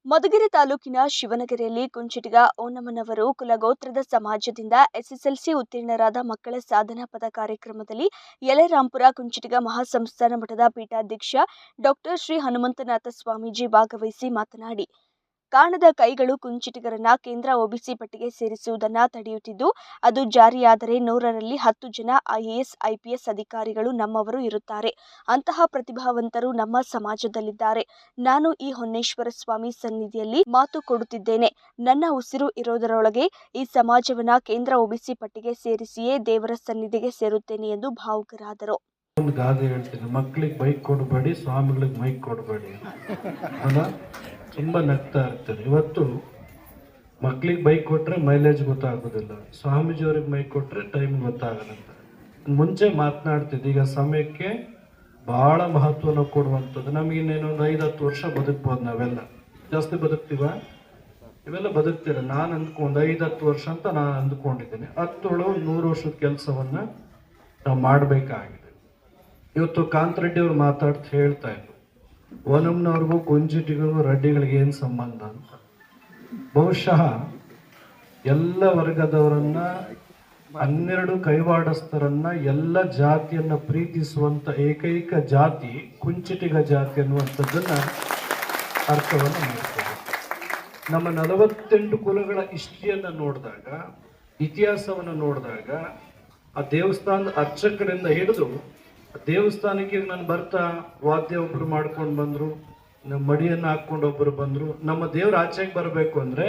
ಮಧುಗಿರಿ ತಾಲೂಕಿನ ಶಿವನಗೆರೆಯಲ್ಲಿ ಕುಂಚಿಟಿಗ ಓನಮ್ಮನವರು ಕುಲಗೋತ್ರದ ಸಮಾಜದಿಂದ ಎಸ್ಎಸ್ಎಲ್ಸಿ ಉತ್ತೀರ್ಣರಾದ ಮಕ್ಕಳ ಸಾಧನಾ ಪದ ಕಾರ್ಯಕ್ರಮದಲ್ಲಿ ಯಲೆರಾಂಪುರ ಕುಂಚಿಟಿಗ ಮಹಾಸಂಸ್ಥಾನ ಮಠದ ಪೀಠಾಧ್ಯಕ್ಷ ಡಾಕ್ಟರ್ ಶ್ರೀ ಹನುಮಂತನಾಥ ಸ್ವಾಮೀಜಿ ಭಾಗವಹಿಸಿ ಮಾತನಾಡಿ, ಕಾಣದ ಕೈಗಳು ಕುಂಚಿಟಿಗರನ್ನ ಕೇಂದ್ರ ಒಬಿಸಿ ಪಟ್ಟಿಗೆ ಸೇರಿಸುವುದನ್ನು ತಡೆಯುತ್ತಿದ್ದು, ಅದು ಜಾರಿಯಾದರೆ 100ರಲ್ಲಿ 10 ಜನ ಐಎಎಸ್ ಐಪಿಎಸ್ ಅಧಿಕಾರಿಗಳು ನಮ್ಮವರು ಇರುತ್ತಾರೆ. ಅಂತಹ ಪ್ರತಿಭಾವಂತರು ನಮ್ಮ ಸಮಾಜದಲ್ಲಿದ್ದಾರೆ. ನಾನು ಈ ಹೊನ್ನೇಶ್ವರ ಸ್ವಾಮಿ ಸನ್ನಿಧಿಯಲ್ಲಿ ಮಾತು ಕೊಡುತ್ತಿದ್ದೇನೆ. ನನ್ನ ಉಸಿರು ಇರೋದರೊಳಗೆ ಈ ಸಮಾಜವನ್ನ ಕೇಂದ್ರ ಒಬಿಸಿ ಪಟ್ಟಿಗೆ ಸೇರಿಸಿಯೇ ದೇವರ ಸನ್ನಿಧಿಗೆ ಸೇರುತ್ತೇನೆ ಎಂದು ಭಾವುಕರಾದರು. ಒಂದು ಗಾದೆ ಹೇಳ್ತೀನಿ, ಮಕ್ಕಳಿಗೆ ಬೈಕ್ ಕೊಡಬೇಡಿ, ಸ್ವಾಮಿಗಳಿಗೆ ಮೈಕ್ ಕೊಡಬೇಡಿ ಅಲ್ಲ. ತುಂಬಾ ನಗ್ತಾ ಇರ್ತಾರೆ. ಇವತ್ತು ಮಕ್ಕಳಿಗೆ ಬೈಕ್ ಕೊಟ್ರೆ ಮೈಲೇಜ್ ಗೊತ್ತಾಗೋದಿಲ್ಲ, ಸ್ವಾಮೀಜಿಯವ್ರಿಗೆ ಮೈಕ್ ಕೊಟ್ರೆ ಟೈಮ್ ಗೊತ್ತಾಗಲ್ಲ. ಮುಂಚೆ ಮಾತನಾಡ್ತಿದ್ದೆ, ಈಗ ಸಮಯಕ್ಕೆ ಬಹಳ ಮಹತ್ವನ ಕೊಡುವಂಥದ್ದು. ನಮಗಿನ್ನೇನೊಂದು 5-10 ವರ್ಷ ಬದುಕ್ಬೋದು. ನಾವೆಲ್ಲ ಜಾಸ್ತಿ ಬದುಕ್ತೀವ? ಇವೆಲ್ಲ ಬದುಕ್ತೀರ. ನಾನು ಅಂದ್ಕೊಂಡು 5-10 ವರ್ಷ ಅಂತ ನಾನು ಅಂದ್ಕೊಂಡಿದ್ದೀನಿ. 100 ವರ್ಷದ ಕೆಲಸವನ್ನ ನಾವು ಮಾಡಬೇಕಾಗಿದೆ. ಇವತ್ತು ಕಾಂತರೆಡ್ಡಿ ಅವ್ರು ಮಾತಾಡ್ತಾ ಹೇಳ್ತಾ ಇದ್ರು, ಓನಮ್ನವ್ರಿಗೂ ಕುಂಚಿಟಿಗಳಿಗೂ ರೆಡ್ಡಿಗಳಿಗೆ ಏನು ಸಂಬಂಧ ಅಂತ. ಬಹುಶಃ ಎಲ್ಲ ವರ್ಗದವರನ್ನ, 12 ಕೈವಾಡಸ್ಥರನ್ನ, ಎಲ್ಲ ಜಾತಿಯನ್ನ ಪ್ರೀತಿಸುವಂತ ಏಕೈಕ ಜಾತಿ ಕುಂಚಿಟಿಗ ಜಾತಿ ಅನ್ನುವಂಥದ್ದನ್ನ ಅರ್ಥವನ್ನು ಮಾಡ್ತಾರೆ. ನಮ್ಮ 48 ಕುಲಗಳ ಹಿಸ್ಟ್ರಿಯನ್ನ ನೋಡಿದಾಗ, ಇತಿಹಾಸವನ್ನು ನೋಡಿದಾಗ, ಆ ದೇವಸ್ಥಾನದ ಅರ್ಚಕರಿಂದ ಹಿಡಿದು ದೇವಸ್ಥಾನಕ್ಕೆ ನಾನು ಬರ್ತಾ ವಾದ್ಯ ಒಬ್ರು ಮಾಡ್ಕೊಂಡು ಬಂದ್ರು, ನಮ್ಮ ಮಡಿಯನ್ನು ಹಾಕೊಂಡು ಒಬ್ರು ಬಂದ್ರು. ನಮ್ಮ ದೇವ್ರ ಆಚೆಗೆ ಬರಬೇಕು ಅಂದ್ರೆ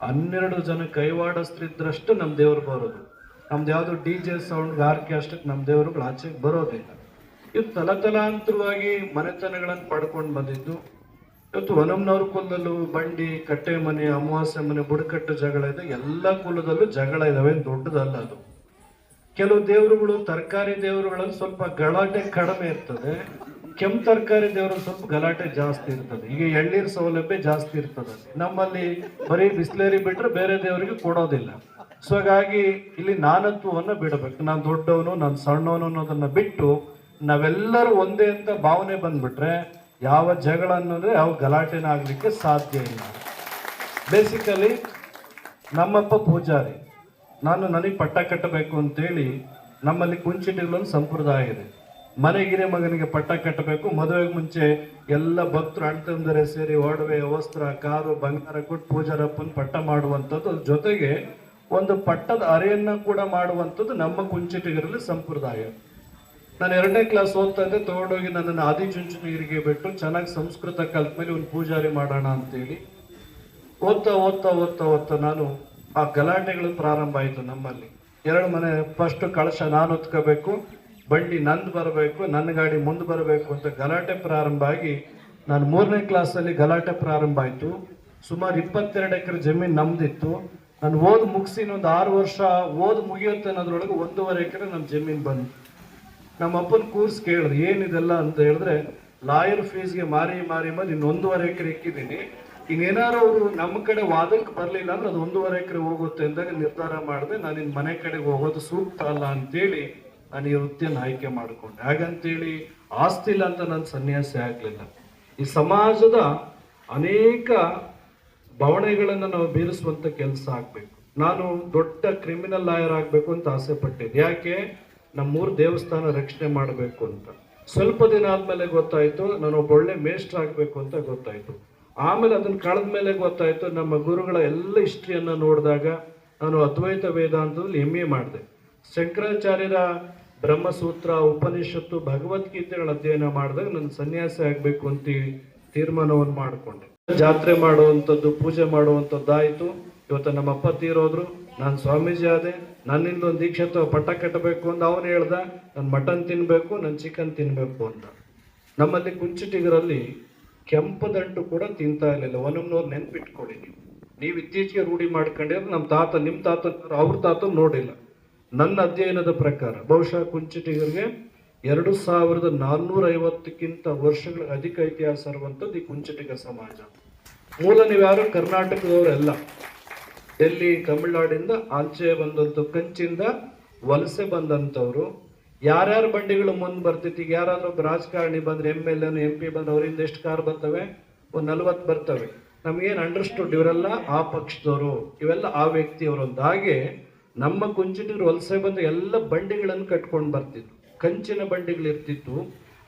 12 ಜನ ಕೈವಾಡಸ್ತ್ರಿದ್ರಷ್ಟು ನಮ್ಮ ದೇವ್ರು ಬರೋದು. ನಮ್ದು ಯಾವುದು DJ ಸೌಂಡ್ ಆರ್ಕೆಸ್ಟ್ರಕ್ಕೆ ನಮ್ಮ ದೇವರುಗಳು ಆಚೆಗೆ ಬರೋದಿಲ್ಲ. ಇವು ತಲತಲಾಂತರವಾಗಿ ಮನೆತನಗಳನ್ನು ಪಡ್ಕೊಂಡು ಬಂದಿದ್ದು. ಇವತ್ತು ಒನಮ್ನವ್ರ ಕುಲದಲ್ಲೂ ಬಂಡಿ, ಕಟ್ಟೆ ಮನೆ, ಅಮಾವಾಸ್ಯೆ ಮನೆ, ಬುಡಕಟ್ಟು ಜಗಳ ಇದೆ. ಎಲ್ಲ ಕುಲದಲ್ಲೂ ಜಗಳ ಇದಾವೆ, ದೊಡ್ಡದಲ್ಲ ಅದು. ಕೆಲವು ದೇವರುಗಳು, ತರಕಾರಿ ದೇವರುಗಳಲ್ಲಿ ಸ್ವಲ್ಪ ಗಲಾಟೆ ಕಡಿಮೆ ಇರ್ತದೆ, ಕೆಂಪು ತರಕಾರಿ ದೇವರು ಸ್ವಲ್ಪ ಗಲಾಟೆ ಜಾಸ್ತಿ ಇರ್ತದೆ. ಈಗ ಎಳ್ನೀರು ಸೌಲಭ್ಯ ಜಾಸ್ತಿ ಇರ್ತದೆ. ನಮ್ಮಲ್ಲಿ ಬರೀ ಬಿಸ್ಲೇರಿ ಬಿಟ್ರೆ ಬೇರೆ ದೇವರಿಗೆ ಕೊಡೋದಿಲ್ಲ. ಸೊ ಹಾಗಾಗಿ ಇಲ್ಲಿ ನಾನತ್ವವನ್ನು ಬಿಡಬೇಕು. ನಾನು ದೊಡ್ಡವನು, ನಾನು ಸಣ್ಣವನು ಅನ್ನೋದನ್ನ ಬಿಟ್ಟು ನಾವೆಲ್ಲರೂ ಒಂದೇ ಅಂತ ಭಾವನೆ ಬಂದ್ಬಿಟ್ರೆ ಯಾವ ಜಗಳ ಅನ್ನೋದ್ರೆ ಯಾವ ಗಲಾಟೆನ ಆಗ್ಲಿಕ್ಕೆ ಸಾಧ್ಯ ಇಲ್ಲ. ಬೇಸಿಕಲಿ ನಮ್ಮಪ್ಪ ಪೂಜಾರಿ, ನನಗೆ ಪಟ್ಟ ಕಟ್ಟಬೇಕು ಅಂತೇಳಿ ನಮ್ಮಲ್ಲಿ ಕುಂಚಿಟಿಗಳೊಂದು ಸಂಪ್ರದಾಯ ಇದೆ. ಮನೆಗಿರೇ ಮಗನಿಗೆ ಪಟ್ಟ ಕಟ್ಟಬೇಕು. ಮದುವೆಗೆ ಮುಂಚೆ ಎಲ್ಲ ಭಕ್ತರು ಅಣ್ತಂದರೆ ಸೇರಿ ಒಡವೆ, ವಸ್ತ್ರ, ಕಾರು, ಬಂಗಾರ ಕೊಟ್ಟು ಪೂಜಾರಪ್ಪನ ಪಟ್ಟ ಮಾಡುವಂಥದ್ದು. ಜೊತೆಗೆ ಒಂದು ಪಟ್ಟದ ಅರೆಯನ್ನ ಕೂಡ ಮಾಡುವಂಥದ್ದು ನಮ್ಮ ಕುಂಚಿಟಿಗರಲ್ಲಿ ಸಂಪ್ರದಾಯ. ನಾನು 2ನೇ ಕ್ಲಾಸ್ ಓದ್ತಾ ಇದ್ದೆ, ತಗೊಂಡೋಗಿ ನನ್ನನ್ನು ಆದಿಚುಂಚನಗಿರಿಗೆ ಬಿಟ್ಟು ಚೆನ್ನಾಗಿ ಸಂಸ್ಕೃತ ಕಲ್ತ ಮೇಲೆ ಒಂದು ಪೂಜಾರಿ ಮಾಡೋಣ ಅಂತೇಳಿ ಓದ್ತಾ ಓದ್ತಾ ಓದ್ತಾ ಓದ್ತಾ ನಾನು ಆ ಗಲಾಟೆಗಳು ಪ್ರಾರಂಭ ಆಯಿತು. ನಮ್ಮಲ್ಲಿ 2 ಮನೆ, ಫಸ್ಟ್ ಕಳಶ ನಾನು ಹೊತ್ಕೋಬೇಕು, ಬಂಡಿ ನಂದು ಬರಬೇಕು, ನನ್ನ ಗಾಡಿ ಮುಂದೆ ಬರಬೇಕು ಅಂತ ಗಲಾಟೆ ಪ್ರಾರಂಭ ಆಗಿ ನಾನು 3ನೇ ಕ್ಲಾಸಲ್ಲಿ ಗಲಾಟೆ ಪ್ರಾರಂಭ ಆಯಿತು. ಸುಮಾರು 22 ಎಕರೆ ಜಮೀನು ನಮ್ದಿತ್ತು. ನಾನು ಮುಗಿಸಿ ಇನ್ನೊಂದು 6 ವರ್ಷ ಮುಗಿಯುತ್ತೆ ಅನ್ನೋದ್ರೊಳಗೆ 1.5 ಎಕರೆ ನಮ್ಮ ಜಮೀನು ಬಂತು. ನಮ್ಮ ಅಪ್ಪನ ಕೂರ್ಸ್ ಕೇಳಿದ್ರೆ ಏನಿದೆಲ್ಲ ಅಂತ ಹೇಳಿದ್ರೆ, ಲಾಯರ್ ಫೀಸ್ಗೆ ಮಾರಿ ಇನ್ನು 1.5 ಎಕರೆ ಇಕ್ಕಿದ್ದೀನಿ, ಇನ್ನೇನಾರು ಅವರು ನಮ್ಮ ಕಡೆ ವಾದಕ್ಕೆ ಬರಲಿಲ್ಲ ಅಂದ್ರೆ ಅದು 1.5 ಎಕರೆ ಹೋಗುತ್ತೆ ಅಂದಾಗ ನಿರ್ಧಾರ ಮಾಡಿದೆ, ನಾನು ಇನ್ನು ಮನೆ ಕಡೆಗೆ ಹೋಗೋದು ಸೂಕ್ತ ಅಲ್ಲ ಅಂತೇಳಿ ನಾನು ಈ ವೃತ್ತಿಯನ್ನು ಆಯ್ಕೆ ಮಾಡಿಕೊಂಡೆ. ಹಾಗಂತೇಳಿ ಆಸ್ತಿ ಇಲ್ಲ ಅಂತ ನಾನು ಸನ್ಯಾಸಿ ಆಗಲಿಲ್ಲ. ಈ ಸಮಾಜದ ಅನೇಕ ಭಾವನೆಗಳನ್ನು ನಾವು ಬೀರಿಸುವಂತ ಕೆಲಸ ಆಗ್ಬೇಕು. ನಾನು ದೊಡ್ಡ ಕ್ರಿಮಿನಲ್ ಲಾಯರ್ ಆಗಬೇಕು ಅಂತ ಆಸೆ ಪಟ್ಟಿದ್ದೆ. ಯಾಕೆ? ನಮ್ಮೂರು ದೇವಸ್ಥಾನ ರಕ್ಷಣೆ ಮಾಡಬೇಕು ಅಂತ. ಸ್ವಲ್ಪ ದಿನ ಆದ್ಮೇಲೆ ಗೊತ್ತಾಯ್ತು ನಾನು ಒಬ್ಬ ಒಳ್ಳೆ ಮೇಷ್ಟ್ರ್ ಆಗಬೇಕು ಅಂತ ಗೊತ್ತಾಯ್ತು. ಆಮೇಲೆ ಅದನ್ನ ಕಳೆದ ಮೇಲೆ ಗೊತ್ತಾಯ್ತು, ನಮ್ಮ ಗುರುಗಳ ಎಲ್ಲ ಹಿಸ್ಟ್ರಿಯನ್ನ ನೋಡಿದಾಗ ನಾನು ಅದ್ವೈತ ವೇದಾಂತದಲ್ಲಿ MA ಮಾಡಿದೆ. ಶಂಕರಾಚಾರ್ಯರ ಬ್ರಹ್ಮಸೂತ್ರ, ಉಪನಿಷತ್ತು, ಭಗವದ್ಗೀತೆಗಳ ಅಧ್ಯಯನ ಮಾಡಿದಾಗ ನಾನು ಸನ್ಯಾಸಿ ಆಗಬೇಕು ಅಂತ ತೀರ್ಮಾನವನ್ನು ಮಾಡಿಕೊಂಡೆ. ಜಾತ್ರೆ ಮಾಡುವಂಥದ್ದು, ಪೂಜೆ ಮಾಡುವಂಥದ್ದಾಯಿತು. ಇವತ್ತು ನಮ್ಮ ಅಪ್ಪ ತೀರೋದ್ರು, ನಾನು ಸ್ವಾಮೀಜಿ ಆದೆ. ನನ್ನಿಂದ ಒಂದು ದೀಕ್ಷೆ ಪಟ್ಟ ಕಟ್ಟಬೇಕು ಅಂತ ಅವನು ಹೇಳ್ದ, ನಾನು ಮಟನ್ ತಿನ್ಬೇಕು, ನಾನು ಚಿಕನ್ ತಿನ್ಬೇಕು ಅಂತ. ನಮ್ಮಲ್ಲಿ ಕುಂಚಿಟಿಗರಲ್ಲಿ ಕೆಂಪದಂಟು ಕೂಡ ತಿಂತಾ ಇರಲಿಲ್ಲ. ಒನಮ್ನವ್ರು ನೆನ್ಪಿಟ್ಕೊಳ್ಳಿ, ನೀವು ಇತ್ತೀಚೆಗೆ ರೂಢಿ ಮಾಡ್ಕೊಂಡಿದ್ರೆ ನಿಮ್ಮ ತಾತ ಅವ್ರ ತಾತ ನೋಡಿಲ್ಲ. ನನ್ನ ಅಧ್ಯಯನದ ಪ್ರಕಾರ ಬಹುಶಃ ಕುಂಚಿಟಿಗರಿಗೆ 2450ಕ್ಕಿಂತ ವರ್ಷಗಳ ಅಧಿಕ ಇತಿಹಾಸ ಇರುವಂಥದ್ದು ಈ ಕುಂಚಿಟಿಗ ಸಮಾಜ. ಮೂಲ ನೀವ್ಯಾರು ಕರ್ನಾಟಕದವರೆಲ್ಲ, ಡೆಲ್ಲಿ, ತಮಿಳುನಾಡಿಂದ ಆಚೆ ಬಂದಂಥ, ಕಂಚಿಂದ ವಲಸೆ ಬಂದಂಥವ್ರು. ಯಾರ್ಯಾರ ಬಂಡಿಗಳು ಮುಂದೆ ಬರ್ತಿತ್ತು. ಈಗ ಯಾರಾದ್ರೂ ಒಬ್ಬ ರಾಜಕಾರಣಿ ಬಂದ್ರೆ, MLA MP ಬಂದ್ರೆ, ಅವರಿಂದ ಎಷ್ಟು ಕಾರ್ ಬರ್ತವೆ? ಒಂದು 40 ಬರ್ತವೆ. ನಮಗೇನು ಅಂಡರ್ಸ್ಟುಡ್ ಇವರೆಲ್ಲ ಆ ಪಕ್ಷದವರು, ಇವೆಲ್ಲ ಆ ವ್ಯಕ್ತಿಯವರು ಅಂತ. ಹಾಗೆ ನಮ್ಮ ಕುಂಚಿಟಿಗರು ವಲಸೆ ಬಂದ ಎಲ್ಲ ಬಂಡಿಗಳನ್ನು ಕಟ್ಕೊಂಡು ಬರ್ತಿದ್ರು, ಕಂಚಿನ ಬಂಡಿಗಳು ಇರ್ತಿತ್ತು.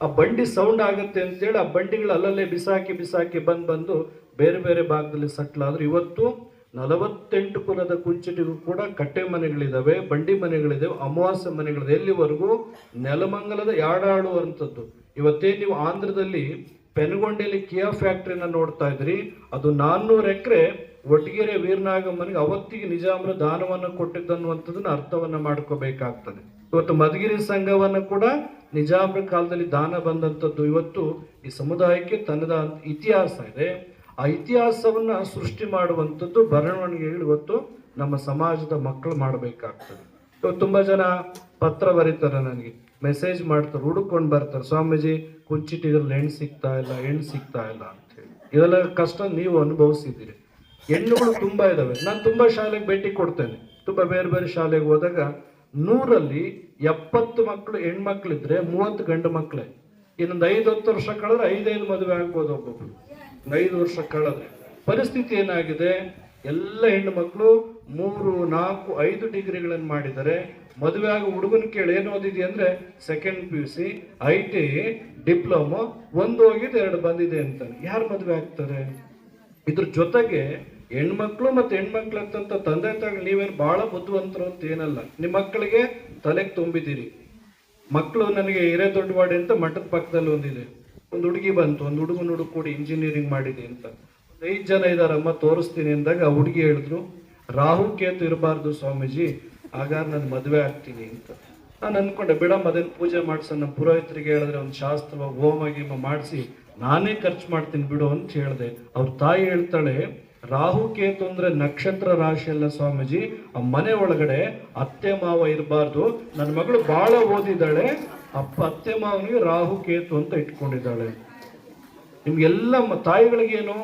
ಆ ಬಂಡಿ ಸೌಂಡ್ ಆಗುತ್ತೆ ಅಂತೇಳಿ ಆ ಬಂಡಿಗಳು ಅಲ್ಲಲ್ಲೇ ಬಿಸಾಕಿ ಬಂದು ಬೇರೆ ಬೇರೆ ಭಾಗದಲ್ಲಿ ಸಟ್ಲ್ ಆದ್ರು. ಇವತ್ತು 48 ಕುಲದ ಕುಂಚಿಟಿಗೂ ಕೂಡ ಕಟ್ಟೆ ಮನೆಗಳಿದಾವೆ, ಬಂಡಿ ಮನೆಗಳಿದಾವೆ, ಅಮಾವಾಸ್ಯ ಮನೆಗಳಿದೆ. ಎಲ್ಲಿವರೆಗೂ ನೆಲಮಂಗಲದ ಯಾಡಾಡುವಂಥದ್ದು. ಇವತ್ತೇ ನೀವು ಆಂಧ್ರದಲ್ಲಿ ಪೆನುಗೊಂಡೆಯಲ್ಲಿ ಕಿಯಾ ಫ್ಯಾಕ್ಟ್ರಿನ ನೋಡ್ತಾ ಇದ್ರಿ, ಅದು 400 ಎಕರೆ ಒಟ್ಟಿಗೆರೆ ವೀರನಾಗಮ್ಮನಿಗೆ ಅವತ್ತಿಗೆ ನಿಜಾಮರ ದಾನವನ್ನು ಕೊಟ್ಟಿದ್ದನ್ನುವಂಥದ್ದನ್ನ ಅರ್ಥವನ್ನ ಮಾಡ್ಕೋಬೇಕಾಗ್ತದೆ. ಇವತ್ತು ಮಧುಗಿರಿ ಸಂಘವನ್ನು ಕೂಡ ನಿಜಾಮರ ಕಾಲದಲ್ಲಿ ದಾನ ಬಂದಂಥದ್ದು. ಇವತ್ತು ಈ ಸಮುದಾಯಕ್ಕೆ ತನ್ನದ ಇತಿಹಾಸ ಇದೆ. ಆ ಇತಿಹಾಸವನ್ನ ಸೃಷ್ಟಿ ಮಾಡುವಂಥದ್ದು ಬರವಣಿಗೆಗಳು ಇವತ್ತು ನಮ್ಮ ಸಮಾಜದ ಮಕ್ಕಳು ಮಾಡಬೇಕಾಗ್ತದೆ. ಇವತ್ತು ತುಂಬಾ ಜನ ಪತ್ರ ಬರೀತಾರೆ, ನನಗೆ ಮೆಸೇಜ್ ಮಾಡ್ತಾರೆ, ಹುಡುಕೊಂಡು ಬರ್ತಾರೆ, ಸ್ವಾಮೀಜಿ ಕುಂಚಿಟಿಗರಲ್ಲಿ ಹೆಣ್ಣು ಸಿಗ್ತಾ ಇಲ್ಲ ಅಂತ ಹೇಳಿ. ಇದೆಲ್ಲ ಕಷ್ಟ ನೀವು ಅನುಭವಿಸಿದ್ದೀರಿ. ಹೆಣ್ಣುಗಳು ತುಂಬಾ ಇದಾವೆ. ನಾನು ತುಂಬಾ ಶಾಲೆಗೆ ಭೇಟಿ ಕೊಡ್ತೇನೆ, ತುಂಬಾ ಬೇರೆ ಬೇರೆ ಶಾಲೆಗೆ ಹೋದಾಗ 100ರಲ್ಲಿ 70 ಮಕ್ಕಳು ಹೆಣ್ಮಕ್ಳಿದ್ರೆ 30 ಗಂಡು ಮಕ್ಕಳೇ. ಇನ್ನೊಂದು 5-10 ವರ್ಷ ಕಳೆದ್ರೆ 5 ಮದುವೆ ಆಗ್ಬೋದು ಒಬ್ಬೊಬ್ರು. 5 ವರ್ಷ ಕಳೆದ್ರೆ ಪರಿಸ್ಥಿತಿ ಏನಾಗಿದೆ, ಎಲ್ಲ ಹೆಣ್ಣು ಮಕ್ಕಳು 3, 4, 5 ಡಿಗ್ರಿಗಳನ್ನು ಮಾಡಿದ್ದಾರೆ. ಮದುವೆ ಆಗ ಹುಡುಗನ ಕೇಳಿ ಏನು ಓದಿದೆ ಅಂದ್ರೆ ಸೆಕೆಂಡ್ PUC, ITI, ಡಿಪ್ಲೊಮಾ, 1 ಹೋಗಿದೆ 2 ಬಂದಿದೆ ಅಂತಾನೆ. ಯಾರು ಮದುವೆ ಆಗ್ತಾರೆ? ಇದ್ರ ಜೊತೆಗೆ ಹೆಣ್ಮಕ್ಳು ಮತ್ತೆ ಹೆಣ್ಮಕ್ಳು ಅಂತಂತ ತಂದೆ ತಾಯಿ ನೀವೇನು ಬಹಳ ಬುದ್ಧಿವಂತರು ಅಂತ ಏನಲ್ಲ. ನಿಮ್ಮ ಮಕ್ಕಳಿಗೆ ತಲೆಗೆ ತುಂಬಿದ್ದೀರಿ. ಮಕ್ಕಳು ನನಗೆ ಹಿರೇದೊಡ್ಡವಾಡಿ ಅಂತ ಮಠದ ಪಕ್ಕದಲ್ಲಿ ಒಂದಿದೆ, ಒಂದು ಹುಡುಗಿ ಬಂತು, ಒಂದು ಹುಡುಗ ಕೂಡಿ ಇಂಜಿನಿಯರಿಂಗ್ ಮಾಡಿದೆ ಅಂತ. 5 ಜನ ಇದಾರಮ್ಮ ತೋರಿಸ್ತೀನಿ ಅಂದಾಗ ಆ ಹುಡುಗಿ ಹೇಳಿದ್ರು, ರಾಹು ಕೇತು ಇರಬಾರ್ದು ಸ್ವಾಮೀಜಿ, ಹಾಗಾದ್ರೆ ನಾನು ಮದುವೆ ಆಗ್ತೀನಿ ಅಂತ. ನಾನು ಅನ್ಕೊಂಡೆ ಬಿಡಮ್ಮ ಅದನ್ನು ಪೂಜೆ ಮಾಡ್ಸ, ನಮ್ಮ ಪುರೋಹಿತರಿಗೆ ಹೇಳಿದ್ರೆ ಒಂದು ಶಾಸ್ತ್ರವಾಗಿ ಹೋಮ ಗೀಮ ಮಾಡಿಸಿ ನಾನೇ ಖರ್ಚು ಮಾಡ್ತೀನಿ ಬಿಡು ಅಂತ ಹೇಳಿದೆ. ಅವ್ರ ತಾಯಿ ಹೇಳ್ತಾಳೆ, ರಾಹು ಕೇತು ಅಂದ್ರೆ ನಕ್ಷತ್ರ ರಾಶಿ ಅಲ್ಲ ಸ್ವಾಮೀಜಿ, ಆ ಮನೆ ಒಳಗಡೆ ಅತ್ತೆ ಮಾವ ಇರಬಾರ್ದು. ನನ್ನ ಮಗಳು ಬಹಳ ಓದಿದ್ದಾಳೆ, ಅತ್ತೆ ಮಾವನಿಗೆ ರಾಹು ಕೇತು ಅಂತ ಇಟ್ಕೊಂಡಿದ್ದಾಳೆ. ನಿಮ್ಗೆಲ್ಲ ತಾಯಿಗಳಿಗೇನು,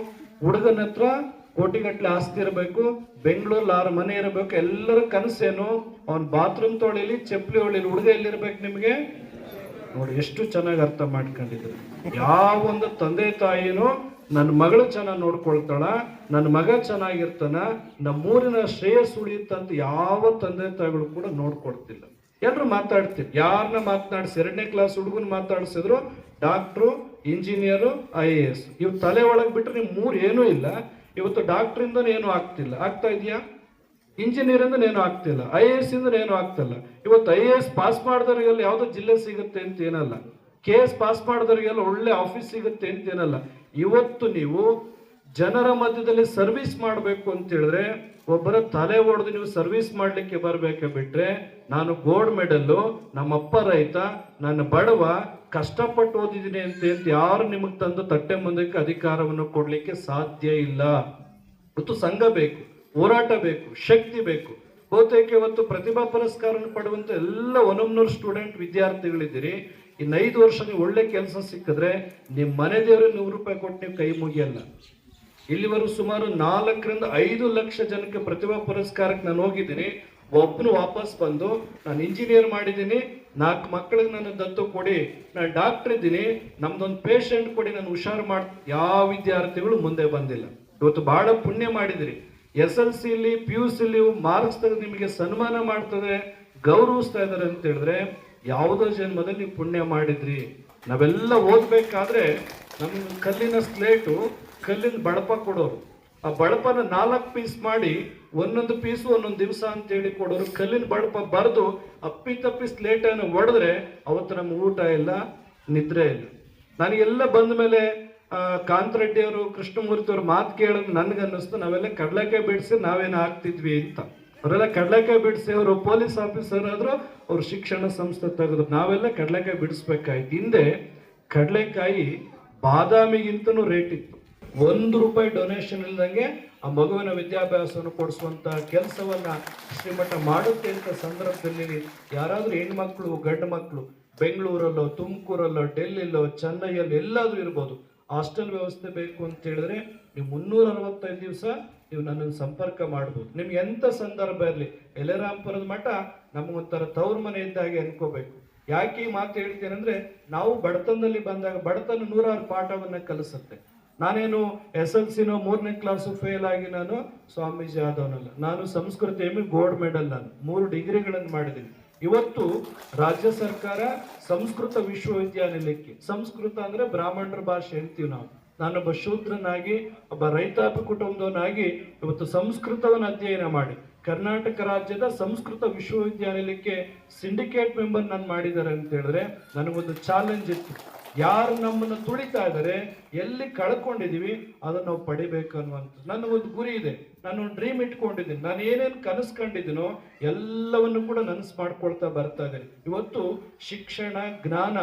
ಹುಡುಗನ ಹತ್ರ ಕೋಟಿಗಟ್ಟಲೆ ಆಸ್ತಿ ಇರಬೇಕು, ಬೆಂಗಳೂರಲ್ಲಿ 6 ಮನೆ ಇರಬೇಕು, ಎಲ್ಲರ ಕನಸೇನು ಅವನ್ ಬಾತ್ರೂಮ್ ತೊಳಿಲಿ, ಚಪ್ಪಲಿ ಹೊಳಿಲಿ, ಹುಡುಗ ಎಲ್ಲಿರ್ಬೇಕು ನಿಮ್ಗೆ? ನೋಡಿ ಎಷ್ಟು ಚೆನ್ನಾಗಿ ಅರ್ಥ ಮಾಡ್ಕೊಂಡಿದ್ರು. ಯಾವೊಂದು ತಂದೆ ತಾಯಿನೂ ನನ್ನ ಮಗಳು ಚೆನ್ನಾಗಿ ನೋಡ್ಕೊಳ್ತಾಳ, ನನ್ನ ಮಗ ಚೆನ್ನಾಗಿರ್ತಾನ, ನಮ್ಮೂರಿನ ಶ್ರೇಯಸ್ ಉಳಿಯುತ್ತಂತ ಯಾವ ತಂದೆ ತಾಯಿಗಳು ಕೂಡ ನೋಡ್ಕೊಡ್ತಿಲ್ಲ. ಎಲ್ಲರೂ ಮಾತಾಡ್ತಿದ್ರು, ಯಾರನ್ನ ಮಾತನಾಡಿಸಿ 2ನೇ ಕ್ಲಾಸ್ ಹುಡುಗನ ಮಾತಾಡಿಸಿದ್ರು ಡಾಕ್ಟ್ರು, ಇಂಜಿನಿಯರು, IAS. ಇವ್ ತಲೆ ಒಳಗೆ ಬಿಟ್ರೆ ನಿಮ್ 3 ಏನೂ ಇಲ್ಲ. ಇವತ್ತು ಡಾಕ್ಟ್ರಿಂದ ಏನೂ ಆಗ್ತಿಲ್ಲ, ಆಗ್ತಾ ಇದೆಯಾ? ಇಂಜಿನಿಯರ್ ಇಂದ ಏನೂ ಆಗ್ತಿಲ್ಲ, IAS ಇಂದ ಏನೂ ಆಗ್ತಿಲ್ಲ. ಇವತ್ತು IAS ಪಾಸ್ ಮಾಡಿದವರಿಗೆಲ್ಲ ಯಾವುದೋ ಜಿಲ್ಲೆ ಸಿಗುತ್ತೆ ಅಂತ ಏನಲ್ಲ, KS ಪಾಸ್ ಮಾಡಿದವರಿಗೆಲ್ಲ ಒಳ್ಳೆ ಆಫೀಸ್ ಸಿಗುತ್ತೆ ಅಂತ ಏನಲ್ಲ. ಇವತ್ತು ನೀವು ಜನರ ಮಧ್ಯದಲ್ಲಿ ಸರ್ವಿಸ್ ಮಾಡಬೇಕು ಅಂತ ಹೇಳಿದ್ರೆ ಒಬ್ಬರ ತಲೆ ಹೊಡೆದು ನೀವು ಸರ್ವಿಸ್ ಮಾಡ್ಲಿಕ್ಕೆ ಬರ್ಬೇಕೆ ಬಿಟ್ರೆ, ನಾನು ಗೋಲ್ಡ್ ಮೆಡಲ್ಲು, ನಮ್ಮಪ್ಪ ರೈತ, ನನ್ನ ಬಡವ, ಕಷ್ಟಪಟ್ಟು ಓದಿದ್ದೀನಿ ಅಂತ ಯಾರು ನಿಮಗೆ ತಂದು ತಟ್ಟೆ ಮುಂದಕ್ಕೆ ಅಧಿಕಾರವನ್ನು ಕೊಡ್ಲಿಕ್ಕೆ ಸಾಧ್ಯ ಇಲ್ಲ. ಇವತ್ತು ಸಂಘ ಬೇಕು, ಹೋರಾಟ ಬೇಕು, ಶಕ್ತಿ ಬೇಕು. ಬಹುತೇಕ ಇವತ್ತು ಪ್ರತಿಭಾ ಪುರಸ್ಕಾರವನ್ನು ಪಡೆಯುವಂತ ಎಲ್ಲ 100 ಸ್ಟೂಡೆಂಟ್ ವಿದ್ಯಾರ್ಥಿಗಳಿದ್ದೀರಿ. ಇನ್ನು 5 ವರ್ಷ ನೀವು ಒಳ್ಳೆ ಕೆಲಸ ಸಿಕ್ಕಿದ್ರೆ ನಿಮ್ಮ ಮನೆ ದೇವರು 100 ರೂಪಾಯಿ ಕೊಟ್ಟು ನೀವು ಕೈ ಮುಗಿಯಲ್ಲ. ಇಲ್ಲಿವರೆಗೂ ಸುಮಾರು 4ರಿಂದ 5 ಲಕ್ಷ ಜನಕ್ಕೆ ಪ್ರತಿಭಾ ಪುರಸ್ಕಾರಕ್ಕೆ ನಾನು ಹೋಗಿದ್ದೀನಿ. ಒಬ್ಬನು ವಾಪಸ್ ಬಂದು ನಾನು ಇಂಜಿನಿಯರ್ ಮಾಡಿದ್ದೀನಿ, 4 ಮಕ್ಕಳಿಗೆ ನನ್ನ ದತ್ತು ಕೊಡಿ, ನಾನು ಡಾಕ್ಟರ್ ಇದ್ದೀನಿ, ನಮ್ದೊಂದು ಪೇಷಂಟ್ ಕೊಡಿ, ನಾನು ಹುಷಾರು ಮಾಡಿ, ಯಾವ ವಿದ್ಯಾರ್ಥಿಗಳು ಮುಂದೆ ಬಂದಿಲ್ಲ. ಇವತ್ತು ಬಹಳ ಪುಣ್ಯ ಮಾಡಿದಿರಿ. SLCಲಿ PUCಲಿ ಮಾರ್ಕ್ಸ್ ತೆಗೆದು ನಿಮಗೆ ಸನ್ಮಾನ ಮಾಡ್ತದೆ, ಗೌರವಿಸ್ತಾ ಇದ್ದಾರೆ ಅಂತ ಹೇಳಿದ್ರೆ ಯಾವುದೋ ಜನ್ಮದಲ್ಲಿ ನೀವು ಪುಣ್ಯ ಮಾಡಿದ್ರಿ. ನಾವೆಲ್ಲ ಓದ್ಬೇಕಾದ್ರೆ ನಮ್ಗೆ ಕಲ್ಲಿನ ಸ್ಲೇಟು, ಕಲ್ಲಿನ ಬಳಪ ಕೊಡೋರು. ಆ ಬಳಪನ 4 ಪೀಸ್ ಮಾಡಿ ಒಂದೊಂದು ಪೀಸು ಒಂದೊಂದು ದಿವಸ ಅಂತ ಹೇಳಿ ಕೊಡೋರು. ಕಲ್ಲಿನ ಬಳಪ ಬರೆದು ಅಪ್ಪಿತಪ್ಪಿ ಸ್ಲೇಟನ್ನು ಹೊಡೆದ್ರೆ ಅವತ್ತು ನಮ್ಮ ಊಟ ಇಲ್ಲ, ನಿದ್ರೆ ಇಲ್ಲ. ನನಗೆಲ್ಲ ಬಂದ ಮೇಲೆ ಕಾಂತರೆಡ್ಡಿ ಅವರು, ಕೃಷ್ಣಮೂರ್ತಿ ಅವರು ಮಾತು ಕೇಳಿದ್ರೆ ನನ್ಗನ್ನಿಸ್ತು ನಾವೆಲ್ಲ ಕಡಲೆಕಾಯಿ ಬಿಡಿಸಿ ನಾವೇನು ಆಗ್ತಿದ್ವಿ ಅಂತ. ಅವರೆಲ್ಲ ಕಡಲೆಕಾಯಿ ಬಿಡಿಸಿ ಅವರು ಪೊಲೀಸ್ ಆಫೀಸರ್ ಆದ್ರು, ಅವ್ರು ಶಿಕ್ಷಣ ಸಂಸ್ಥೆ ತೆಗೆದ್ರು. ನಾವೆಲ್ಲ ಕಡಲೆಕಾಯಿ ಬಿಡಿಸ್ಬೇಕಾಯ್ತು. ಹಿಂದೆ ಕಡಲೆಕಾಯಿ ಬಾದಾಮಿಗಿಂತನೂ ರೇಟ್ ಇತ್ತು. 1 ರೂಪಾಯಿ ಡೊನೇಷನ್ ಇಲ್ದಂಗೆ ಆ ಮಗುವಿನ ವಿದ್ಯಾಭ್ಯಾಸವನ್ನು ಕೊಡಿಸುವಂತ ಕೆಲಸವನ್ನ ಶ್ರೀಮಠ ಮಾಡುತ್ತೆ ಅಂತ ಸಂದರ್ಭದಲ್ಲಿ ಯಾರಾದ್ರೂ ಹೆಣ್ಮಕ್ಳು, ಗಂಡು ಮಕ್ಕಳು ಬೆಂಗಳೂರಲ್ಲೋ, ತುಮಕೂರಲ್ಲೋ, ಡೆಲ್ಲಿಲೋ, ಚೆನ್ನೈಯಲ್ಲಿ ಎಲ್ಲಾದ್ರೂ ಇರ್ಬೋದು, ಹಾಸ್ಟೆಲ್ ವ್ಯವಸ್ಥೆ ಬೇಕು ಅಂತ ಹೇಳಿದ್ರೆ ನೀವು 365 ದಿವಸ ನೀವು ನನ್ನನ್ನು ಸಂಪರ್ಕ ಮಾಡ್ಬೋದು. ನಿಮ್ಗೆ ಎಂಥ ಸಂದರ್ಭ ಇರಲಿ, ಯಲೆರಾಂಪುರದ ಮಠ ನಮಗೊಂಥರ ತವ್ರ ಮನೆ ಇದ್ದಾಗೆ ಅನ್ಕೋಬೇಕು. ಯಾಕೆ ಈ ಮಾತು ಹೇಳ್ತೇನೆಂದ್ರೆ, ನಾವು ಬಡತನದಲ್ಲಿ ಬಂದಾಗ ಬಡತನ 100 ಪಾಠವನ್ನ ಕಲಿಸುತ್ತೆ. ನಾನೇನು SLC-ನೋ 3ನೇ ಕ್ಲಾಸು ಫೇಲ್ ಆಗಿ ನಾನು ಸ್ವಾಮೀಜಿ ಆದವನಲ್ಲ. ನಾನು ಸಂಸ್ಕೃತ ಗೋಲ್ಡ್ ಮೆಡಲ್, ನಾನು 3 ಡಿಗ್ರಿಗಳನ್ನು ಮಾಡಿದ್ದೀನಿ. ಇವತ್ತು ರಾಜ್ಯ ಸರ್ಕಾರ ಸಂಸ್ಕೃತ ವಿಶ್ವವಿದ್ಯಾನಿಲಯಕ್ಕೆ, ಸಂಸ್ಕೃತ ಅಂದ್ರೆ ಬ್ರಾಹ್ಮಣರ ಭಾಷೆ ಅಂತೀವಿ ನಾವು, ನಾನೊಬ್ಬ ಶೂದ್ರನಾಗಿ ಒಬ್ಬ ರೈತಾಪಿ ಕುಟುಂಬದವನಾಗಿ ಇವತ್ತು ಸಂಸ್ಕೃತವನ್ನು ಅಧ್ಯಯನ ಮಾಡಿ ಕರ್ನಾಟಕ ರಾಜ್ಯದ ಸಂಸ್ಕೃತ ವಿಶ್ವವಿದ್ಯಾನಿಲಯಕ್ಕೆ ಸಿಂಡಿಕೇಟ್ ಮೆಂಬರ್ ನಾನು ಮಾಡಿದ್ದಾರೆ ಅಂತ ಹೇಳಿದ್ರೆ ನನಗೊಂದು ಚಾಲೆಂಜ್ ಇತ್ತು. ಯಾರು ನಮ್ಮನ್ನು ತುಳಿತಾ ಇದ್ದಾರೆ, ಎಲ್ಲಿ ಕಳ್ಕೊಂಡಿದೀವಿ ಅದನ್ನು ನಾವು ಪಡಿಬೇಕು ಅನ್ನುವಂಥದ್ದು ನನಗೊಂದು ಗುರಿ ಇದೆ. ನಾನು ಒಂದು ಡ್ರೀಮ್ ಇಟ್ಕೊಂಡಿದ್ದೀನಿ. ನಾನು ಏನೇನು ಕನಸು ಕಂಡಿದ್ದೀನೋ ಎಲ್ಲವನ್ನು ಕೂಡ ನನಸು ಮಾಡ್ಕೊಳ್ತಾ ಬರ್ತಾ ಇದ್ದೀನಿ. ಇವತ್ತು ಶಿಕ್ಷಣ ಜ್ಞಾನ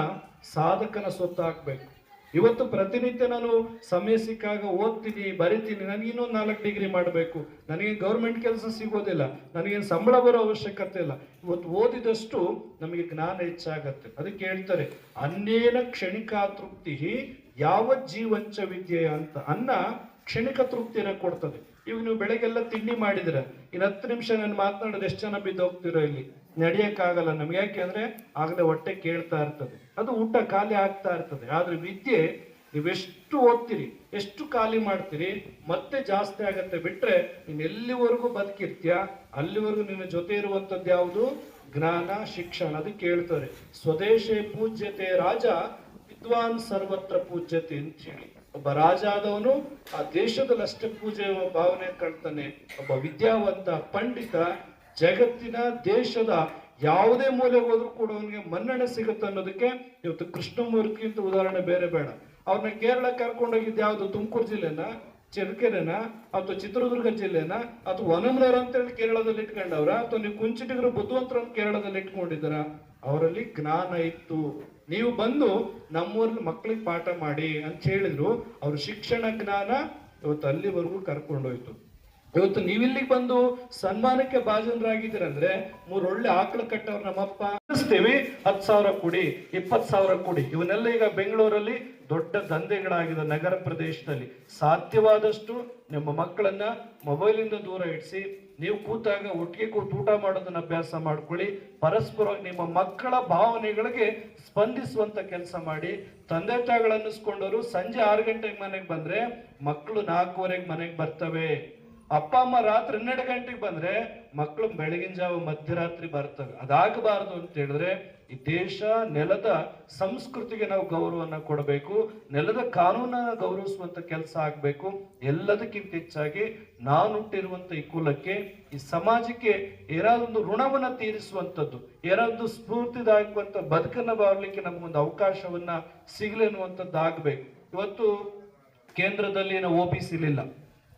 ಸಾಧಕನ ಸೊತ್ತಾಗಬೇಕು. ಇವತ್ತು ಪ್ರತಿನಿತ್ಯ ನಾನು ಸಮಯ ಸಿಕ್ಕಾಗ ಓದ್ತೀನಿ, ಬರಿತೀನಿ. ನನಗೆ ಇನ್ನೊಂದು 4 ಡಿಗ್ರಿ ಮಾಡಬೇಕು, ನನಗೆ ಗೌರ್ಮೆಂಟ್ ಕೆಲಸ ಸಿಗೋದಿಲ್ಲ, ನನಗೇನು ಸಂಬಳ ಬರೋ ಅವಶ್ಯಕತೆ ಇಲ್ಲ. ಇವತ್ತು ಓದಿದಷ್ಟು ನಮಗೆ ಜ್ಞಾನ ಹೆಚ್ಚಾಗತ್ತೆ. ಅದಕ್ಕೆ ಹೇಳ್ತಾರೆ ಅನ್ನೇನ ಕ್ಷಣಿಕ ತೃಪ್ತಿ ಯಾವ ಜೀವಂಚ ವಿದ್ಯೆ ಅಂತ. ಅನ್ನ ಕ್ಷಣಿಕ ತೃಪ್ತಿನ ಕೊಡ್ತದೆ. ಇವಾಗ ನೀವು ಬೆಳಗ್ಗೆಲ್ಲ ತಿಂಡಿ ಮಾಡಿದ್ರೆ ಇನ್ನು 10 ನಿಮಿಷ ನಾನು ಮಾತನಾಡೋದು ಎಷ್ಟು ಜನ ಬಿದ್ದೋಗ್ತಿರೋ ಇಲ್ಲಿ, ನಡೆಯಕ್ಕಾಗಲ್ಲ ನಮ್ಗೆ. ಯಾಕೆಂದ್ರೆ ಆಗಲೇ ಹೊಟ್ಟೆ ಕೇಳ್ತಾ ಇರ್ತದೆ, ಅದು ಊಟ ಖಾಲಿ ಆಗ್ತಾ ಇರ್ತದೆ. ಆದ್ರೆ ವಿದ್ಯೆ ನೀವೆಷ್ಟು ಓದ್ತೀರಿ, ಎಷ್ಟು ಖಾಲಿ ಮಾಡ್ತೀರಿ, ಮತ್ತೆ ಜಾಸ್ತಿ ಆಗತ್ತೆ. ಬಿಟ್ರೆ ನೀನ್ ಎಲ್ಲಿವರೆಗೂ ಬದುಕಿರ್ತೀಯ ಅಲ್ಲಿವರೆಗೂ ನಿನ್ನ ಜೊತೆ ಇರುವಂತದ್ದು ಯಾವುದು? ಜ್ಞಾನ, ಶಿಕ್ಷಣ. ಅದಕ್ಕೆ ಹೇಳ್ತಾರೆ ಸ್ವದೇಶೇ ಪೂಜ್ಯತೆ ರಾಜ ವಿದ್ವಾನ್ ಸರ್ವತ್ರ ಪೂಜ್ಯತೆ ಅಂತ ಹೇಳಿ. ಒಬ್ಬ ರಾಜ ಆದವನು ಆ ದೇಶದಲ್ಲಿ ಅಷ್ಟೇ ಪೂಜೆ ಭಾವನೆ ಕಾಣ್ತಾನೆ. ಒಬ್ಬ ವಿದ್ಯಾವಂತ ಪಂಡಿತ ಜಗತ್ತಿನ ದೇಶದ ಯಾವುದೇ ಮೂಲೆಗೆ ಹೋದ್ರೂ ಕೂಡ ಅವನಿಗೆ ಮನ್ನಣೆ ಸಿಗುತ್ತೆ ಅನ್ನೋದಕ್ಕೆ ಇವತ್ತು ಕೃಷ್ಣಮೂರ್ತಿ ಅಂತ ಉದಾಹರಣೆ ಬೇರೆ ಬೇಡ. ಅವ್ರನ್ನ ಕೇರಳ ಕರ್ಕೊಂಡೋಗಿದ್ದು ಯಾವ್ದು? ತುಮಕೂರು ಜಿಲ್ಲೆನ, ಚಳ್ಳಕೆರೆನ, ಅಥವಾ ಚಿತ್ರದುರ್ಗ ಜಿಲ್ಲೆನ, ಅಥವಾ ವನಮ್ನವರ ಅಂತ ಹೇಳಿ ಕೇರಳದಲ್ಲಿ ಇಟ್ಕೊಂಡವ್ರ, ಅಥವಾ ನೀವು ಕುಂಚಿಟಿಗರು ಬುದ್ಧಿವಂತರನ್ನು ಕೇರಳದಲ್ಲಿ ಇಟ್ಕೊಂಡಿದ್ದಾರ? ಅವರಲ್ಲಿ ಜ್ಞಾನ ಇತ್ತು. ನೀವು ಬಂದು ನಮ್ಮೂರಲ್ಲಿ ಮಕ್ಕಳಿಗೆ ಪಾಠ ಮಾಡಿ ಅಂತ ಹೇಳಿದ್ರು. ಅವ್ರ ಶಿಕ್ಷಣ ಜ್ಞಾನ ಇವತ್ತು ಅಲ್ಲಿವರೆಗೂ ಕರ್ಕೊಂಡೋಯ್ತು. ಇವತ್ತು ನೀವಿಲ್ಲಿಗೆ ಬಂದು ಸನ್ಮಾನಕ್ಕೆ ಭಾಜನರಾಗಿದ್ದೀರಂದ್ರೆ 3 ಒಳ್ಳೆ ಆಕಳ ಕಟ್ಟವ್ರು ನಮ್ಮಪ್ಪ ಅನ್ನಿಸ್ತೀವಿ. 10,000 ಕೊಡಿ, 20,000 ಕೊಡಿ. ಇವನ್ನೆಲ್ಲ ಈಗ ಬೆಂಗಳೂರಲ್ಲಿ ದೊಡ್ಡ ದಂಧೆಗಳಾಗಿದೆ. ನಗರ ಪ್ರದೇಶದಲ್ಲಿ ಸಾಧ್ಯವಾದಷ್ಟು ನಿಮ್ಮ ಮಕ್ಕಳನ್ನ ಮೊಬೈಲಿಂದ ದೂರ ಇಡಿಸಿ, ನೀವು ಕೂತಾಗ ಒಟ್ಟಿಗೆ ಕೂತು ಊಟ ಮಾಡೋದನ್ನ ಅಭ್ಯಾಸ ಮಾಡ್ಕೊಳ್ಳಿ. ಪರಸ್ಪರವಾಗಿ ನಿಮ್ಮ ಮಕ್ಕಳ ಭಾವನೆಗಳಿಗೆ ಸ್ಪಂದಿಸುವಂತ ಕೆಲಸ ಮಾಡಿ. ತಂದೆ ತಾಯಿಗಳು ಅನ್ನಿಸ್ಕೊಂಡವರು ಸಂಜೆ 6 ಗಂಟೆಗೆ ಮನೆಗೆ ಬಂದ್ರೆ ಮಕ್ಕಳು 4:15 ಮನೆಗೆ ಬರ್ತವೆ. ಅಪ್ಪ ಅಮ್ಮ ರಾತ್ರಿ 12 ಗಂಟೆಗೆ ಬಂದ್ರೆ ಮಕ್ಕಳು ಬೆಳಗಿನ ಜಾವ ಮಧ್ಯರಾತ್ರಿ ಬರ್ತವೆ. ಅದಾಗಬಾರದು ಅಂತ ಹೇಳಿದ್ರೆ ಈ ದೇಶ ನೆಲದ ಸಂಸ್ಕೃತಿಗೆ ನಾವು ಗೌರವನ್ನ ಕೊಡಬೇಕು, ನೆಲದ ಕಾನೂನನ್ನ ಗೌರವಿಸುವಂತ ಕೆಲಸ ಆಗ್ಬೇಕು. ಎಲ್ಲದಕ್ಕಿಂತ ಹೆಚ್ಚಾಗಿ ನಾನು ಹುಟ್ಟಿರುವಂತ ಈ ಕುಲಕ್ಕೆ, ಈ ಸಮಾಜಕ್ಕೆ ಏನಾದೊಂದು ಋಣವನ್ನ ತೀರಿಸುವಂಥದ್ದು, ಏನಾದ್ರು ಸ್ಫೂರ್ತಿದಾಯಕವಂತ ಬದುಕನ್ನ ಬಾಳ್ಲಿಕ್ಕೆ ನಮಗೊಂದು ಅವಕಾಶವನ್ನ ಸಿಗಲಿ ಅನ್ನುವಂಥದ್ದು ಆಗ್ಬೇಕು. ಇವತ್ತು ಕೇಂದ್ರದಲ್ಲಿ ನಾವು OBC ಇಲ್ಲ,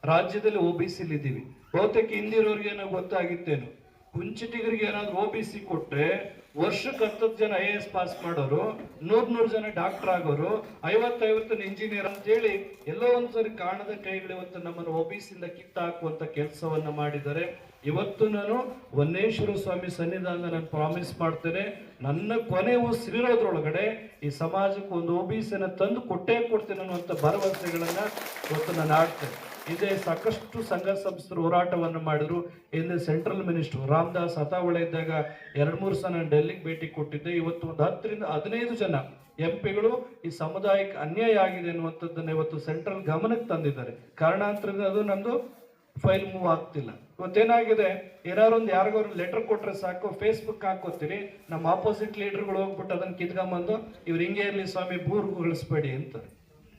ರಾಜ್ಯದಲ್ಲಿ OBC ಇದ್ದೀವಿ. ಬಹುತೇಕ ಹಿಂದಿರೋರಿಗೆ ಏನೋ ಗೊತ್ತಾಗಿತ್ತೇನು, ಕುಂಚಿಟಿಗರಿಗೆ ಏನಾದ್ರು OBC ಕೊಟ್ರೆ ವರ್ಷಕ್ಕೆ 10 ಜನ IAS ಪಾಸ್ ಮಾಡೋರು, 100 ಜನ ಡಾಕ್ಟರ್ ಆಗೋರು, 50 ಇಂಜಿನಿಯರ್ ಅಂತ ಹೇಳಿ ಎಲ್ಲೋ ಒಂದ್ಸರಿ ಕಾಣದ ಕೈಗಳು ಇವತ್ತು ನಮ್ಮನ್ನು OBC ಇಂದ ಕಿತ್ತಾಕುವಂತ ಕೆಲಸವನ್ನ ಮಾಡಿದ್ದಾರೆ. ಇವತ್ತು ನಾನು ವನ್ನೇಶ್ವರ ಸ್ವಾಮಿ ಸನ್ನಿಧಾನ ನಾನು ಪ್ರಾಮಿಸ್ ಮಾಡ್ತೇನೆ, ನನ್ನ ಕೊನೆ ಉಸಿರಿರೋದ್ರೊಳಗಡೆ ಈ ಸಮಾಜಕ್ಕೆ ಒಂದು OBC-ನ ತಂದು ಕೊಟ್ಟೇ ಕೊಡ್ತೇನೆ ಅನ್ನುವಂಥ ಭರವಸೆಗಳನ್ನ ಇವತ್ತು ನಾನು ಆಡ್ತೇನೆ. ಇದೇ ಸಾಕಷ್ಟು ಸಂಘ ಸಂಸ್ಥರು ಹೋರಾಟವನ್ನು ಮಾಡಿದ್ರು. ಹಿಂದೆ ಸೆಂಟ್ರಲ್ ಮಿನಿಸ್ಟರ್ ರಾಮದಾಸ್ ಅತಾವಳೆ ಇದ್ದಾಗ 2-3 ಸಲ ನಾನು ಡೆಲ್ಲಿಗೆ ಭೇಟಿ ಕೊಟ್ಟಿದ್ದೆ. ಇವತ್ತು ಒಂದು 10 ರಿಂದ 15 ಜನ MP-ಗಳು ಈ ಸಮುದಾಯಕ್ಕೆ ಅನ್ಯಾಯ ಆಗಿದೆ ಅನ್ನುವಂಥದ್ದನ್ನ ಇವತ್ತು ಸೆಂಟ್ರಲ್ ಗಮನಕ್ಕೆ ತಂದಿದ್ದಾರೆ. ಕಾರಣಾಂತರದಿಂದ ಅದು ನಂದು ಫೈಲ್ ಮೂವ್ ಆಗ್ತಿಲ್ಲ. ಇವತ್ತೇನಾಗಿದೆ, ಏನಾದ್ರು ಒಂದು ಯಾರಿಗಾದ್ರು ಲೆಟರ್ ಕೊಟ್ರೆ ಸಾಕು, ಫೇಸ್ಬುಕ್ ಹಾಕೋತೀರಿ, ನಮ್ಮ ಆಪೋಸಿಟ್ ಲೀಡರ್ಗಳು ಹೋಗ್ಬಿಟ್ಟು ಅದನ್ನ ಕಿತ್ಕೊಂಬಂದು ಇವ್ರು ಹಿಂಗೆ ಇರ್ಲಿ ಸ್ವಾಮಿ ಬೂರ್ಗಳಿಸ್ಬೇಡಿ ಅಂತ.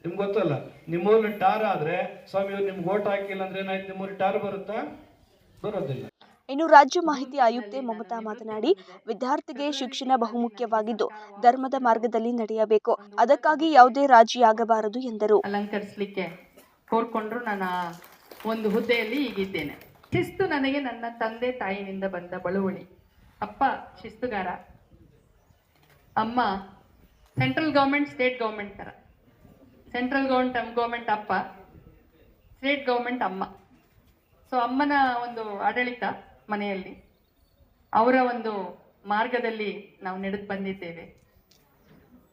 ನಿಮ್ಗೆ ಗೊತ್ತಲ್ಲ, ನಿಮ್ಮೂರಲ್ಲಿ ಟಾರ್ ಆದ್ರೆ ಸ್ವಾಮಿ ಇವ್ರು ನಿಮ್ಗೆ ಓಟ್ ಹಾಕಿಲ್ಲ ಅಂದ್ರೆ ಏನಾಯ್ತು, ನಿಮ್ಮೂರಿಗೆ ಟಾರ್ ಬರುತ್ತಾ? ಬರೋದಿಲ್ಲ. ಇನ್ನು ರಾಜ್ಯ ಮಾಹಿತಿ ಆಯುಕ್ತೆ ಮಮತಾ ಮಾತನಾಡಿ, ವಿದ್ಯಾರ್ಥಿಗೆ ಶಿಕ್ಷಣ ಬಹುಮುಖ್ಯವಾಗಿದ್ದು ಧರ್ಮದ ಮಾರ್ಗದಲ್ಲಿ ನಡೆಯಬೇಕು, ಅದಕ್ಕಾಗಿ ಯಾವುದೇ ರಾಜಿಯಾಗಬಾರದು ಎಂದರು. ಅಲಂಕರಿಸಲಿಕ್ಕೆ ಕೋರ್ಕೊಂಡ್ರು ನಾನು ಒಂದು ಹುದ್ದೆಯಲ್ಲಿ ಈಗಿದ್ದೇನೆ. ಶಿಸ್ತು ನನಗೆ ನನ್ನ ತಂದೆ ತಾಯಿನಿಂದ ಬಂದ ಬಳುವಳಿ. ಅಪ್ಪ ಶಿಸ್ತುಗಾರ, ಅಮ್ಮ ಸೆಂಟ್ರಲ್ ಗೌರ್ಮೆಂಟ್ ಸ್ಟೇಟ್ ಗೌರ್ಮೆಂಟ್ ತರ. ಸೆಂಟ್ರಲ್ ಗೌರ್ಮೆಂಟ್ ಅಪ್ಪ, ಸ್ಟೇಟ್ ಗೌರ್ಮೆಂಟ್ ಅಮ್ಮ. ಸೊ ಅಮ್ಮನ ಒಂದು ಆಡಳಿತ ಮನೆಯಲ್ಲಿ, ಅವರ ಒಂದು ಮಾರ್ಗದಲ್ಲಿ ನಾವು ನಡೆದು ಬಂದಿದ್ದೇವೆ.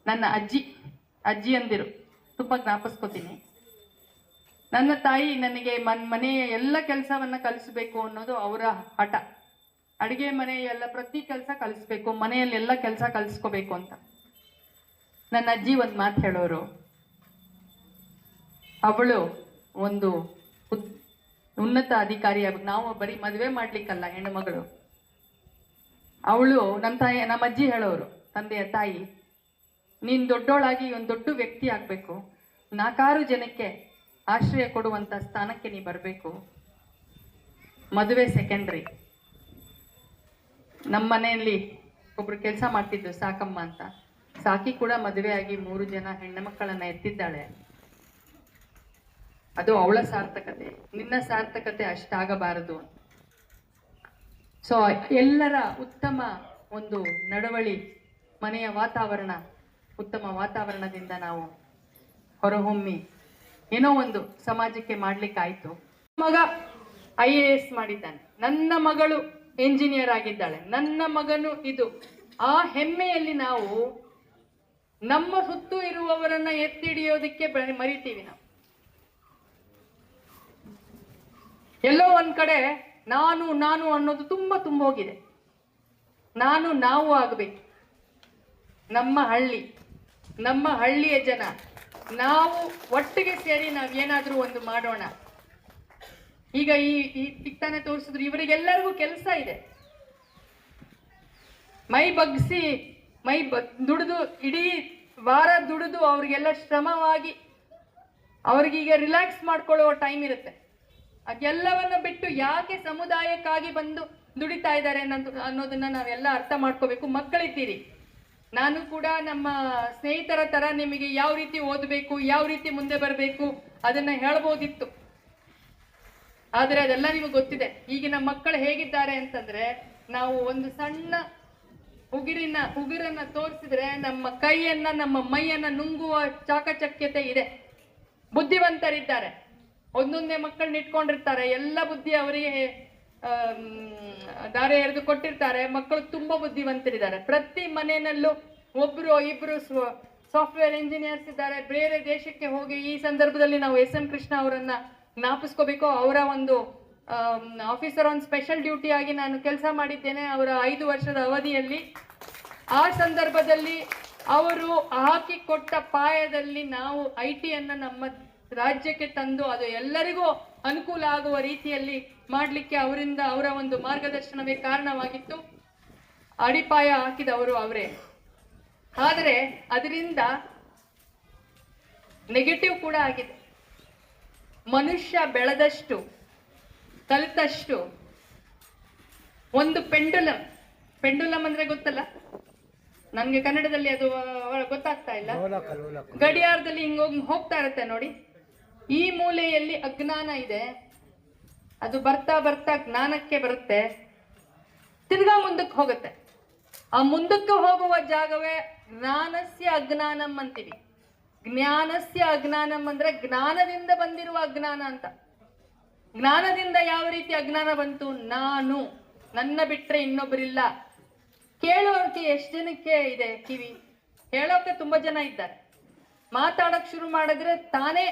ನನ್ನ ಅಜ್ಜಿ ಅಂದಿರು ತುಂಬ ಜ್ಞಾಪಿಸ್ಕೋತೀನಿ. ನನ್ನ ತಾಯಿ ನನಗೆ ಮನೆಯ ಎಲ್ಲ ಕೆಲಸವನ್ನ ಕಲಿಸ್ಬೇಕು ಅನ್ನೋದು ಅವರ ಹಠ. ಅಡುಗೆ ಮನೆಯ ಎಲ್ಲ ಪ್ರತಿ ಕೆಲಸ ಕಲಿಸ್ಬೇಕು, ಮನೆಯಲ್ಲಿ ಎಲ್ಲ ಕೆಲಸ ಕಲಿಸ್ಕೋಬೇಕು ಅಂತ. ನನ್ನ ಅಜ್ಜಿ ಒಂದು ಮಾತು ಹೇಳೋರು, ಅವಳು ಒಂದು ಉನ್ನತ ಅಧಿಕಾರಿ ಆಗ್ಬೇಕು. ನಾವು ಬರೀ ಮದುವೆ ಮಾಡ್ಲಿಕ್ಕಲ್ಲ ಹೆಣ್ಣು ಮಗಳು. ಅವಳು ನಮ್ಮ ಅಜ್ಜಿ ಹೇಳೋರು, ತಂದೆಯ ತಾಯಿ, ನೀನು ದೊಡ್ಡೋಳಾಗಿ ಒಂದು ದೊಡ್ಡ ವ್ಯಕ್ತಿ ಆಗಬೇಕು, 4 ಜನಕ್ಕೆ ಆಶ್ರಯ ಕೊಡುವಂಥ ಸ್ಥಾನಕ್ಕೆ ನೀ ಬರಬೇಕು, ಮದುವೆ ಸೆಕೆಂಡ್ರಿ. ನಮ್ಮ ಮನೆಯಲ್ಲಿ ಒಬ್ರು ಕೆಲಸ ಮಾಡ್ತಿದ್ದು ಸಾಕಮ್ಮ ಅಂತ, ಸಾಕಿ ಕೂಡ ಮದುವೆ ಆಗಿ 3 ಜನ ಹೆಣ್ಣು ಮಕ್ಕಳನ್ನ ಎತ್ತಿದ್ದಾಳೆ. ಅದು ಅವಳ ಸಾರ್ಥಕತೆ. ನಿನ್ನ ಸಾರ್ಥಕತೆ ಅಷ್ಟಾಗಬಾರದು. ಸೊ ಎಲ್ಲರ ಉತ್ತಮ ಒಂದು ನಡವಳಿ, ಮನೆಯ ವಾತಾವರಣ, ಉತ್ತಮ ವಾತಾವರಣದಿಂದ ನಾವು ಹೊರಹೊಮ್ಮಿ ಏನೋ ಒಂದು ಸಮಾಜಕ್ಕೆ ಮಾಡ್ಲಿಕ್ಕಾಯ್ತು. ಮಗ IAS ಮಾಡಿದ್ದಾನೆ, ನನ್ನ ಮಗಳು ಎಂಜಿನಿಯರ್ ಆಗಿದ್ದಾಳೆ, ನನ್ನ ಮಗನು ಇದು. ಆ ಹೆಮ್ಮೆಯಲ್ಲಿ ನಾವು ನಮ್ಮ ಸುತ್ತು ಇರುವವರನ್ನ ಎತ್ತಿ ಹಿಡಿಯೋದಕ್ಕೆ ಮರಿತೀವಿ. ನಾವು ಎಲ್ಲೋ ಒಂದ್ ಕಡೆ ನಾನು ಅನ್ನೋದು ತುಂಬಾ ಹೋಗಿದೆ. ನಾವು ಆಗ್ಬೇಕು. ನಮ್ಮ ಹಳ್ಳಿಯ ಜನ ನಾವು ಒಟ್ಟಿಗೆ ಸೇರಿ ನಾವೇನಾದ್ರೂ ಒಂದು ಮಾಡೋಣ. ಈಗ ಈ ತಾನೇ ತೋರಿಸಿದ್ರು, ಇವರಿಗೆಲ್ಲರಿಗೂ ಕೆಲಸ ಇದೆ. ದುಡಿದು ಇಡೀ ವಾರ ದುಡಿದು ಅವ್ರಿಗೆಲ್ಲ ಶ್ರಮವಾಗಿ ಅವ್ರಿಗೀಗ ರಿಲ್ಯಾಕ್ಸ್ ಮಾಡ್ಕೊಳ್ಳುವ ಟೈಮ್ ಇರುತ್ತೆ. ಅದೆಲ್ಲವನ್ನ ಬಿಟ್ಟು ಯಾಕೆ ಸಮುದಾಯಕ್ಕಾಗಿ ಬಂದು ದುಡಿತಾ ಇದ್ದಾರೆ ಅನ್ನೋದನ್ನ ನಾವೆಲ್ಲ ಅರ್ಥ ಮಾಡ್ಕೋಬೇಕು. ಮಕ್ಕಳಿದ್ದೀರಿ, ನಾನು ಕೂಡ ನಮ್ಮ ಸ್ನೇಹಿತರ ತರ ನಿಮಗೆ ಯಾವ ರೀತಿ ಓದಬೇಕು, ಯಾವ ರೀತಿ ಮುಂದೆ ಬರಬೇಕು ಅದನ್ನ ಹೇಳ್ಬೋದಿತ್ತು. ಆದ್ರೆ ಅದೆಲ್ಲ ನಿಮಗೆ ಗೊತ್ತಿದೆ. ಈಗಿನ ಮಕ್ಕಳು ಹೇಗಿದ್ದಾರೆ ಅಂತಂದ್ರೆ, ನಾವು ಒಂದು ಸಣ್ಣ ಉಗುರನ್ನ ತೋರಿಸಿದ್ರೆ ನಮ್ಮ ಕೈಯನ್ನ, ನಮ್ಮ ಮೈಯನ್ನ ನುಂಗುವ ಚಾಕಚಕ್ಯತೆ ಇದೆ. ಬುದ್ಧಿವಂತರಿದ್ದಾರೆ, ಒಂದೊಂದೇ ಮಕ್ಕಳನ್ನ ಇಟ್ಕೊಂಡಿರ್ತಾರೆ, ಎಲ್ಲ ಬುದ್ಧಿ ಅವರಿಗೆ ದಾರೆ ಎರೆದು ಕೊಟ್ಟಿರ್ತಾರೆ. ಮಕ್ಕಳು ತುಂಬಾ ಬುದ್ಧಿವಂತರಿದ್ದಾರೆ. ಪ್ರತಿ ಮನೆಯಲ್ಲೂ ಒಬ್ರು ಇಬ್ರು ಸಾಫ್ಟ್ವೇರ್ ಇಂಜಿನಿಯರ್ಸ್ ಇದ್ದಾರೆ. ಬೇರೆ ದೇಶಕ್ಕೆ ಹೋಗಿ, ಈ ಸಂದರ್ಭದಲ್ಲಿ ನಾವು SM ಕೃಷ್ಣ ಅವರನ್ನ ಜ್ಞಾಪಿಸ್ಕೋಬೇಕು. ಅವರ ಒಂದು ಆಫೀಸರ್ ಆನ್ ಸ್ಪೆಷಲ್ ಡ್ಯೂಟಿ ಆಗಿ ನಾನು ಕೆಲಸ ಮಾಡಿದ್ದೇನೆ ಅವರ 5 ವರ್ಷದ ಅವಧಿಯಲ್ಲಿ. ಆ ಸಂದರ್ಭದಲ್ಲಿ ಅವರು ಹಾಕಿಕೊಟ್ಟ ಪಾಯದಲ್ಲಿ ನಾವು IT-ಯನ್ನು ನಮ್ಮ ರಾಜ್ಯಕ್ಕೆ ತಂದು ಅದು ಎಲ್ಲರಿಗೂ ಅನುಕೂಲ ಆಗುವ ರೀತಿಯಲ್ಲಿ ಮಾಡಲಿಕ್ಕೆ ಅವರ ಒಂದು ಮಾರ್ಗದರ್ಶನವೇ ಕಾರಣವಾಗಿತ್ತು. ಅಡಿಪಾಯ ಹಾಕಿದವರು ಅವರೇ. ಆದರೆ ಅದರಿಂದ ನೆಗೆಟಿವ್ ಕೂಡ ಆಗಿದೆ. ಮನುಷ್ಯ ಬೆಳೆದಷ್ಟು, ಕಲಿತಷ್ಟು, ಒಂದು ಪೆಂಡುಲಮ್ ಅಂದ್ರೆ ಗೊತ್ತಲ್ಲ, ನನ್ಗೆ ಕನ್ನಡದಲ್ಲಿ ಅದು ಗೊತ್ತಾಗ್ತಾ ಇಲ್ಲ. ಗಡಿಯಾರದಲ್ಲಿ ಹಿಂಗೋಗಿ ಹೋಗ್ತಾ ಇರುತ್ತೆ ನೋಡಿ. ಈ ಮೂಲೆಯಲ್ಲಿ ಅಜ್ಞಾನ ಇದೆ, ಅದು ಬರ್ತಾ ಬರ್ತಾ ಜ್ಞಾನಕ್ಕೆ ಬರುತ್ತೆ, ತಿರ್ಗಾ ಮುಂದಕ್ಕೆ ಹೋಗುತ್ತೆ. ಆ ಮುಂದಕ್ಕೆ ಹೋಗುವ ಜಾಗವೇ ಜ್ಞಾನಸ್ಯ ಅಜ್ಞಾನಂ ಅಂತೀವಿ. ಜ್ಞಾನಸ್ಯ ಅಜ್ಞಾನಂ ಅಂದ್ರೆ ಜ್ಞಾನದಿಂದ ಬಂದಿರುವ ಅಜ್ಞಾನ ಅಂತ. ಜ್ಞಾನದಿಂದ ಯಾವ ರೀತಿ ಅಜ್ಞಾನ ಬಂತು? ನನ್ನ ಬಿಟ್ರೆ ಇನ್ನೊಬ್ಬರಿಲ್ಲ. ಕೇಳೋಕೆ ಎಷ್ಟು ಜನಕ್ಕೆ ಇದೆ ಕಿವಿ? ಹೇಳೋಕೆ ತುಂಬಾ ಜನ ಇದ್ದಾರೆ. ಮಾತಾಡಕ್ ಶುರು ಮಾಡಿದ್ರೆ ತಾನೇ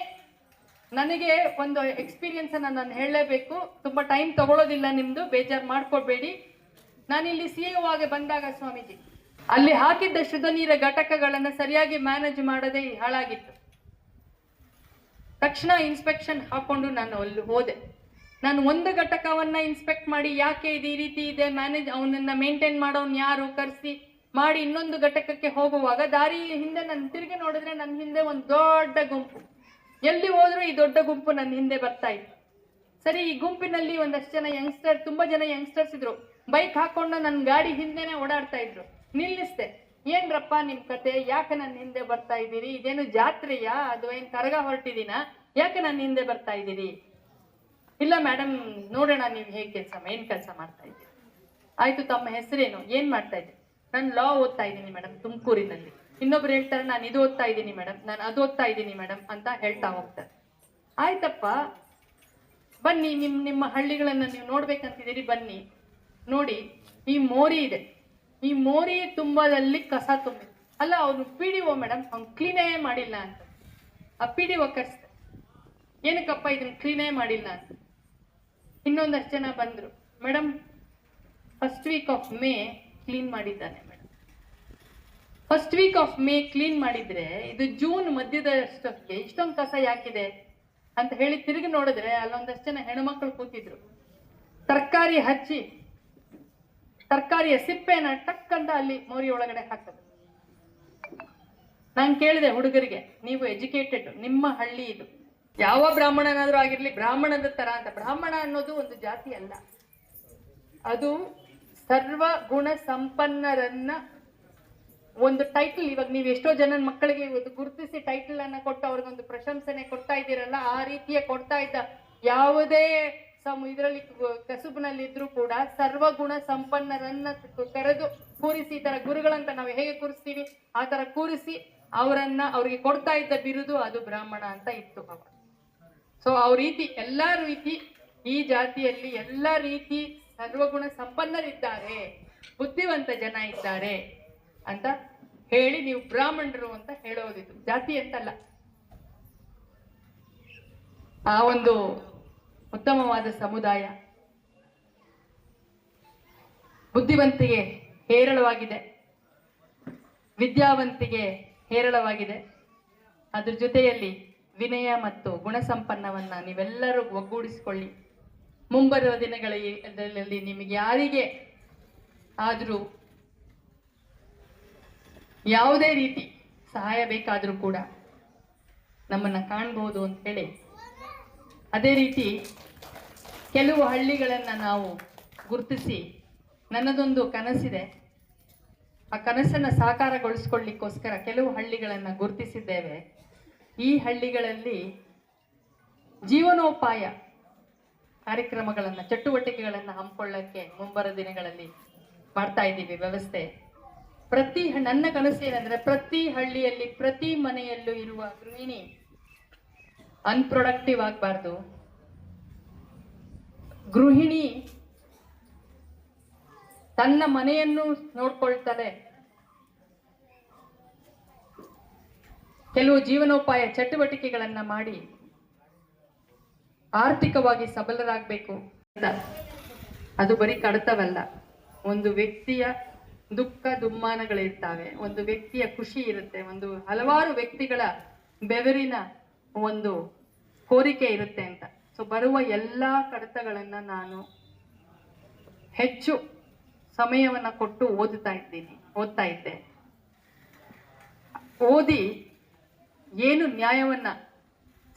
ನನಗೆ ಒಂದು ಎಕ್ಸ್ಪೀರಿಯನ್ಸ್ ಅನ್ನ ನಾನು ಹೇಳಲೇಬೇಕು. ತುಂಬಾ ಟೈಮ್ ತಗೊಳ್ಳೋದಿಲ್ಲ ನಿಮ್ದು, ಬೇಜಾರು ಮಾಡ್ಕೊಳ್ಬೇಡಿ. ನಾನಿಲ್ಲಿ CEO ಆಗಿ ಬಂದಾಗ ಸ್ವಾಮೀಜಿ ಅಲ್ಲಿ ಹಾಕಿದ್ದ ಶುದ್ಧ ನೀರ ಘಟಕಗಳನ್ನ ಸರಿಯಾಗಿ ಮ್ಯಾನೇಜ್ ಮಾಡದೆ ಹಾಳಾಗಿತ್ತು. ತಕ್ಷಣ ಇನ್ಸ್ಪೆಕ್ಷನ್ ಹಾಕೊಂಡು ನಾನು ಅಲ್ಲಿ ಹೋದೆ. ನಾನು ಒಂದು ಘಟಕವನ್ನ ಇನ್ಸ್ಪೆಕ್ಟ್ ಮಾಡಿ, ಯಾಕೆ ಇದು ಈ ರೀತಿ ಇದೆ, ಅವನನ್ನ ಮೇಂಟೈನ್ ಮಾಡೋನ್ ಯಾರು ಕರೆಸಿ ಮಾಡಿ ಇನ್ನೊಂದು ಘಟಕಕ್ಕೆ ಹೋಗುವಾಗ ದಾರಿ ಹಿಂದೆ ನಾನು ತಿರುಗಿ ನೋಡಿದ್ರೆ ನನ್ನ ಹಿಂದೆ ಒಂದು ದೊಡ್ಡ ಗುಂಪು. ಎಲ್ಲಿ ಹೋದ್ರು ಈ ದೊಡ್ಡ ಗುಂಪು ನನ್ನ ಹಿಂದೆ ಬರ್ತಾ ಇತ್ತು. ಸರಿ, ಈ ಗುಂಪಿನಲ್ಲಿ ಒಂದಷ್ಟು ಜನ ತುಂಬಾ ಜನ ಯಂಗ್ಸ್ಟರ್ಸ್ ಇದ್ರು. ಬೈಕ್ ಹಾಕೊಂಡು ನನ್ನ ಗಾಡಿ ಹಿಂದೆನೆ ಓಡಾಡ್ತಾ ಇದ್ರು. ನಿಲ್ಲಿಸ್ದೆ. ಏನ್ರಪ್ಪ ನಿಮ್ ಕತೆ, ಯಾಕೆ ನನ್ನ ಹಿಂದೆ ಬರ್ತಾ ಇದ್ದೀರಿ? ಇದೇನು ಜಾತ್ರೆಯಾ ಅದು ಏನ್ ಕರಗ ಹೊರಟಿದೀನ? ಯಾಕೆ ನನ್ನ ಹಿಂದೆ ಬರ್ತಾ ಇದ್ದೀರಿ? ಇಲ್ಲ ಮೇಡಮ್, ನೋಡೋಣ ನೀವು ಏನ್ ಕೆಲಸ ಮಾಡ್ತಾ ಇದ್ದೀರಿ. ಆಯ್ತು, ತಮ್ಮ ಹೆಸರೇನು, ಏನ್ ಮಾಡ್ತಾ ಇದ್ದೀರಿ? ನಾನು ಲಾ ಓದ್ತಾ ಇದ್ದೀನಿ ಮೇಡಮ್ ತುಮಕೂರಿನಲ್ಲಿ. ಇನ್ನೊಬ್ರು ಹೇಳ್ತಾರೆ ನಾನು ಇದು ಓದ್ತಾ ಇದ್ದೀನಿ ಮೇಡಮ್, ನಾನು ಅದು ಓದ್ತಾ ಇದ್ದೀನಿ ಮೇಡಮ್ ಅಂತ ಹೇಳ್ತಾ ಹೋಗ್ತಾರೆ. ಆಯ್ತಪ್ಪ, ಬನ್ನಿ, ನಿಮ್ಮ ಹಳ್ಳಿಗಳನ್ನ ನೀವು ನೋಡ್ಬೇಕಂತಿದ್ದೀರಿ, ಬನ್ನಿ ನೋಡಿ. ಈ ಮೋರಿ ಇದೆ, ಈ ಮೋರಿ ತುಂಬದಲ್ಲಿ ಕಸ ತುಂಬಿದೆ. ಅಲ್ಲ, ಅವನು PDO ಮೇಡಮ್, ಅವ್ನು ಕ್ಲೀನೇ ಮಾಡಿಲ್ಲ ಅಂತ. ಆ PDO ಕರ್ಸ್ದೆ. ಏನಕ್ಕಪ್ಪ ಇದನ್ನ ಕ್ಲೀನೇ ಮಾಡಿಲ್ಲ ಅಂತ. ಇನ್ನೊಂದಷ್ಟು ಜನ ಬಂದ್ರು. Madam, first week of May clean ಮಾಡಿದ್ದಾನೆ madam. First week of May clean ಮಾಡಿದ್ರೆ ಇದು ಜೂನ್ ಮಧ್ಯದಷ್ಟಕ್ಕೆ ಇಷ್ಟೊಂದು ಕಸ ಯಾಕಿದೆ? ಅಂತ ಹೇಳಿ ತಿರುಗಿ ನೋಡಿದ್ರೆ ಅಲ್ಲೊಂದಷ್ಟು ಜನ ಹೆಣ್ಮಕ್ಳು ಕೂತಿದ್ರು. ತರಕಾರಿ ಹಚ್ಚಿ ತರಕಾರಿಯ ಸಿಪ್ಪೆನ ಟಕ್ ಅಂತ ಅಲ್ಲಿ ಮೋರಿ ಒಳಗಡೆ ಹಾಕೋದು. ನಾನು ಕೇಳಿದೆ ಹುಡುಗರಿಗೆ, ನೀವು ಎಜುಕೇಟೆಡ್, ನಿಮ್ಮ ಹಳ್ಳಿ ಇದು, ಯಾವ ಬ್ರಾಹ್ಮಣನಾದ್ರೂ ಆಗಿರ್ಲಿ ಬ್ರಾಹ್ಮಣದ ತರ ಅಂತ. ಬ್ರಾಹ್ಮಣ ಅನ್ನೋದು ಒಂದು ಜಾತಿ ಅಲ್ಲ, ಅದು ಸರ್ವ ಗುಣ ಸಂಪನ್ನರನ್ನ ಒಂದು ಟೈಟಲ್. ಇವಾಗ ನೀವು ಎಷ್ಟೋ ಜನ ಮಕ್ಕಳಿಗೆ ಇವತ್ತು ಗುರುತಿಸಿ ಟೈಟಲ್ ಅನ್ನ ಕೊಟ್ಟು ಅವ್ರಿಗೊಂದು ಪ್ರಶಂಸನೆ ಕೊಡ್ತಾ ಇದ್ದೀರಲ್ಲ, ಆ ರೀತಿಯ ಕೊಡ್ತಾ ಇದ್ದ ಯಾವುದೇ ಇದರಲ್ಲಿ ಕಸುಬಿನಲ್ಲಿ ಇದ್ರೂ ಕೂಡ ಸರ್ವಗುಣ ಸಂಪನ್ನರನ್ನ ಕರೆದು ಕೂರಿಸಿ, ಈ ತರ ಗುರುಗಳಂತ ನಾವು ಹೇಗೆ ಕೂರಿಸ್ತೀವಿ ಆ ತರ ಕೂರಿಸಿ ಅವ್ರಿಗೆ ಕೊಡ್ತಾ ಇದ್ದ ಬಿರುದು ಅದು ಬ್ರಾಹ್ಮಣ ಅಂತ ಇತ್ತು ಅವಾಗ. ಸೊ ಆ ರೀತಿ ಎಲ್ಲಾ ರೀತಿ ಈ ಜಾತಿಯಲ್ಲಿ ಎಲ್ಲಾ ರೀತಿ ಸರ್ವಗುಣ ಸಂಪನ್ನರಿದ್ದಾರೆ, ಬುದ್ಧಿವಂತ ಜನ ಇದ್ದಾರೆ ಅಂತ ಹೇಳಿ ನೀವು ಬ್ರಾಹ್ಮಣರು ಅಂತ ಹೇಳೋದಿತ್ತು, ಜಾತಿ ಅಂತಲ್ಲ. ಆ ಒಂದು ಉತ್ತಮವಾದ ಸಮುದಾಯ, ಬುದ್ಧಿವಂತಿಗೆ ಹೇರಳವಾಗಿದೆ, ವಿದ್ಯಾವಂತಿಗೆ ಹೇರಳವಾಗಿದೆ. ಅದ್ರ ಜೊತೆಯಲ್ಲಿ ವಿನಯ ಮತ್ತು ಗುಣಸಂಪನ್ನವನ್ನ ನೀವೆಲ್ಲರೂ ಒಗ್ಗೂಡಿಸಿಕೊಳ್ಳಿ. ಮುಂಬರುವ ದಿನಗಳಲ್ಲಿ ನಿಮಗೆ ಯಾರಿಗೆ ಆದರೂ ಯಾವುದೇ ರೀತಿ ಸಹಾಯ ಬೇಕಾದರೂ ಕೂಡ ನಮ್ಮನ್ನ ಕಾಣ್ಬೋದು ಅಂತ ಹೇಳಿ, ಅದೇ ರೀತಿ ಕೆಲವು ಹಳ್ಳಿಗಳನ್ನು ನಾವು ಗುರುತಿಸಿ, ನನ್ನದೊಂದು ಕನಸಿದೆ, ಆ ಕನಸನ್ನು ಸಾಕಾರಗೊಳಿಸ್ಕೊಳ್ಳಿಕ್ಕೋಸ್ಕರ ಕೆಲವು ಹಳ್ಳಿಗಳನ್ನು ಗುರುತಿಸಿದ್ದೇವೆ. ಈ ಹಳ್ಳಿಗಳಲ್ಲಿ ಜೀವನೋಪಾಯ ಕಾರ್ಯಕ್ರಮಗಳನ್ನು, ಚಟುವಟಿಕೆಗಳನ್ನು ಹಮ್ಮಿಕೊಳ್ಳಕ್ಕೆ ಮುಂಬರುವ ದಿನಗಳಲ್ಲಿ ಮಾಡ್ತಾ ಇದ್ದೀವಿ ವ್ಯವಸ್ಥೆ. ನನ್ನ ಕನಸು ಏನಂದ್ರೆ, ಪ್ರತಿ ಹಳ್ಳಿಯಲ್ಲಿ ಪ್ರತಿ ಮನೆಯಲ್ಲೂ ಇರುವ ಗೃಹಿಣಿ ಅನ್ಪ್ರೊಡಕ್ಟಿವ್ ಆಗಬಾರ್ದು. ಗೃಹಿಣಿ ತನ್ನ ಮನೆಯನ್ನು ನೋಡ್ಕೊಳ್ತಾಳೆ, ಕೆಲವು ಜೀವನೋಪಾಯ ಚಟುವಟಿಕೆಗಳನ್ನ ಮಾಡಿ ಆರ್ಥಿಕವಾಗಿ ಸಬಲರಾಗಬೇಕು ಅಂತ. ಅದು ಬರೀ ಕಡತವಲ್ಲ, ಒಂದು ವ್ಯಕ್ತಿಯ ದುಃಖ ದುಮ್ಮಾನಗಳಿರ್ತಾವೆ, ಒಂದು ವ್ಯಕ್ತಿಯ ಖುಷಿ ಇರುತ್ತೆ, ಒಂದು ಹಲವಾರು ವ್ಯಕ್ತಿಗಳ ಬೆವರಿನ ಒಂದು ಕೋರಿಕೆ ಇರುತ್ತೆ ಅಂತ. ಸೊ ಬರುವ ಎಲ್ಲ ಕಡತಗಳನ್ನ ನಾನು ಹೆಚ್ಚು ಸಮಯವನ್ನ ಕೊಟ್ಟು ಓದ್ತಾ ಇದ್ದೆ. ಓದಿ ಏನು ನ್ಯಾಯವನ್ನ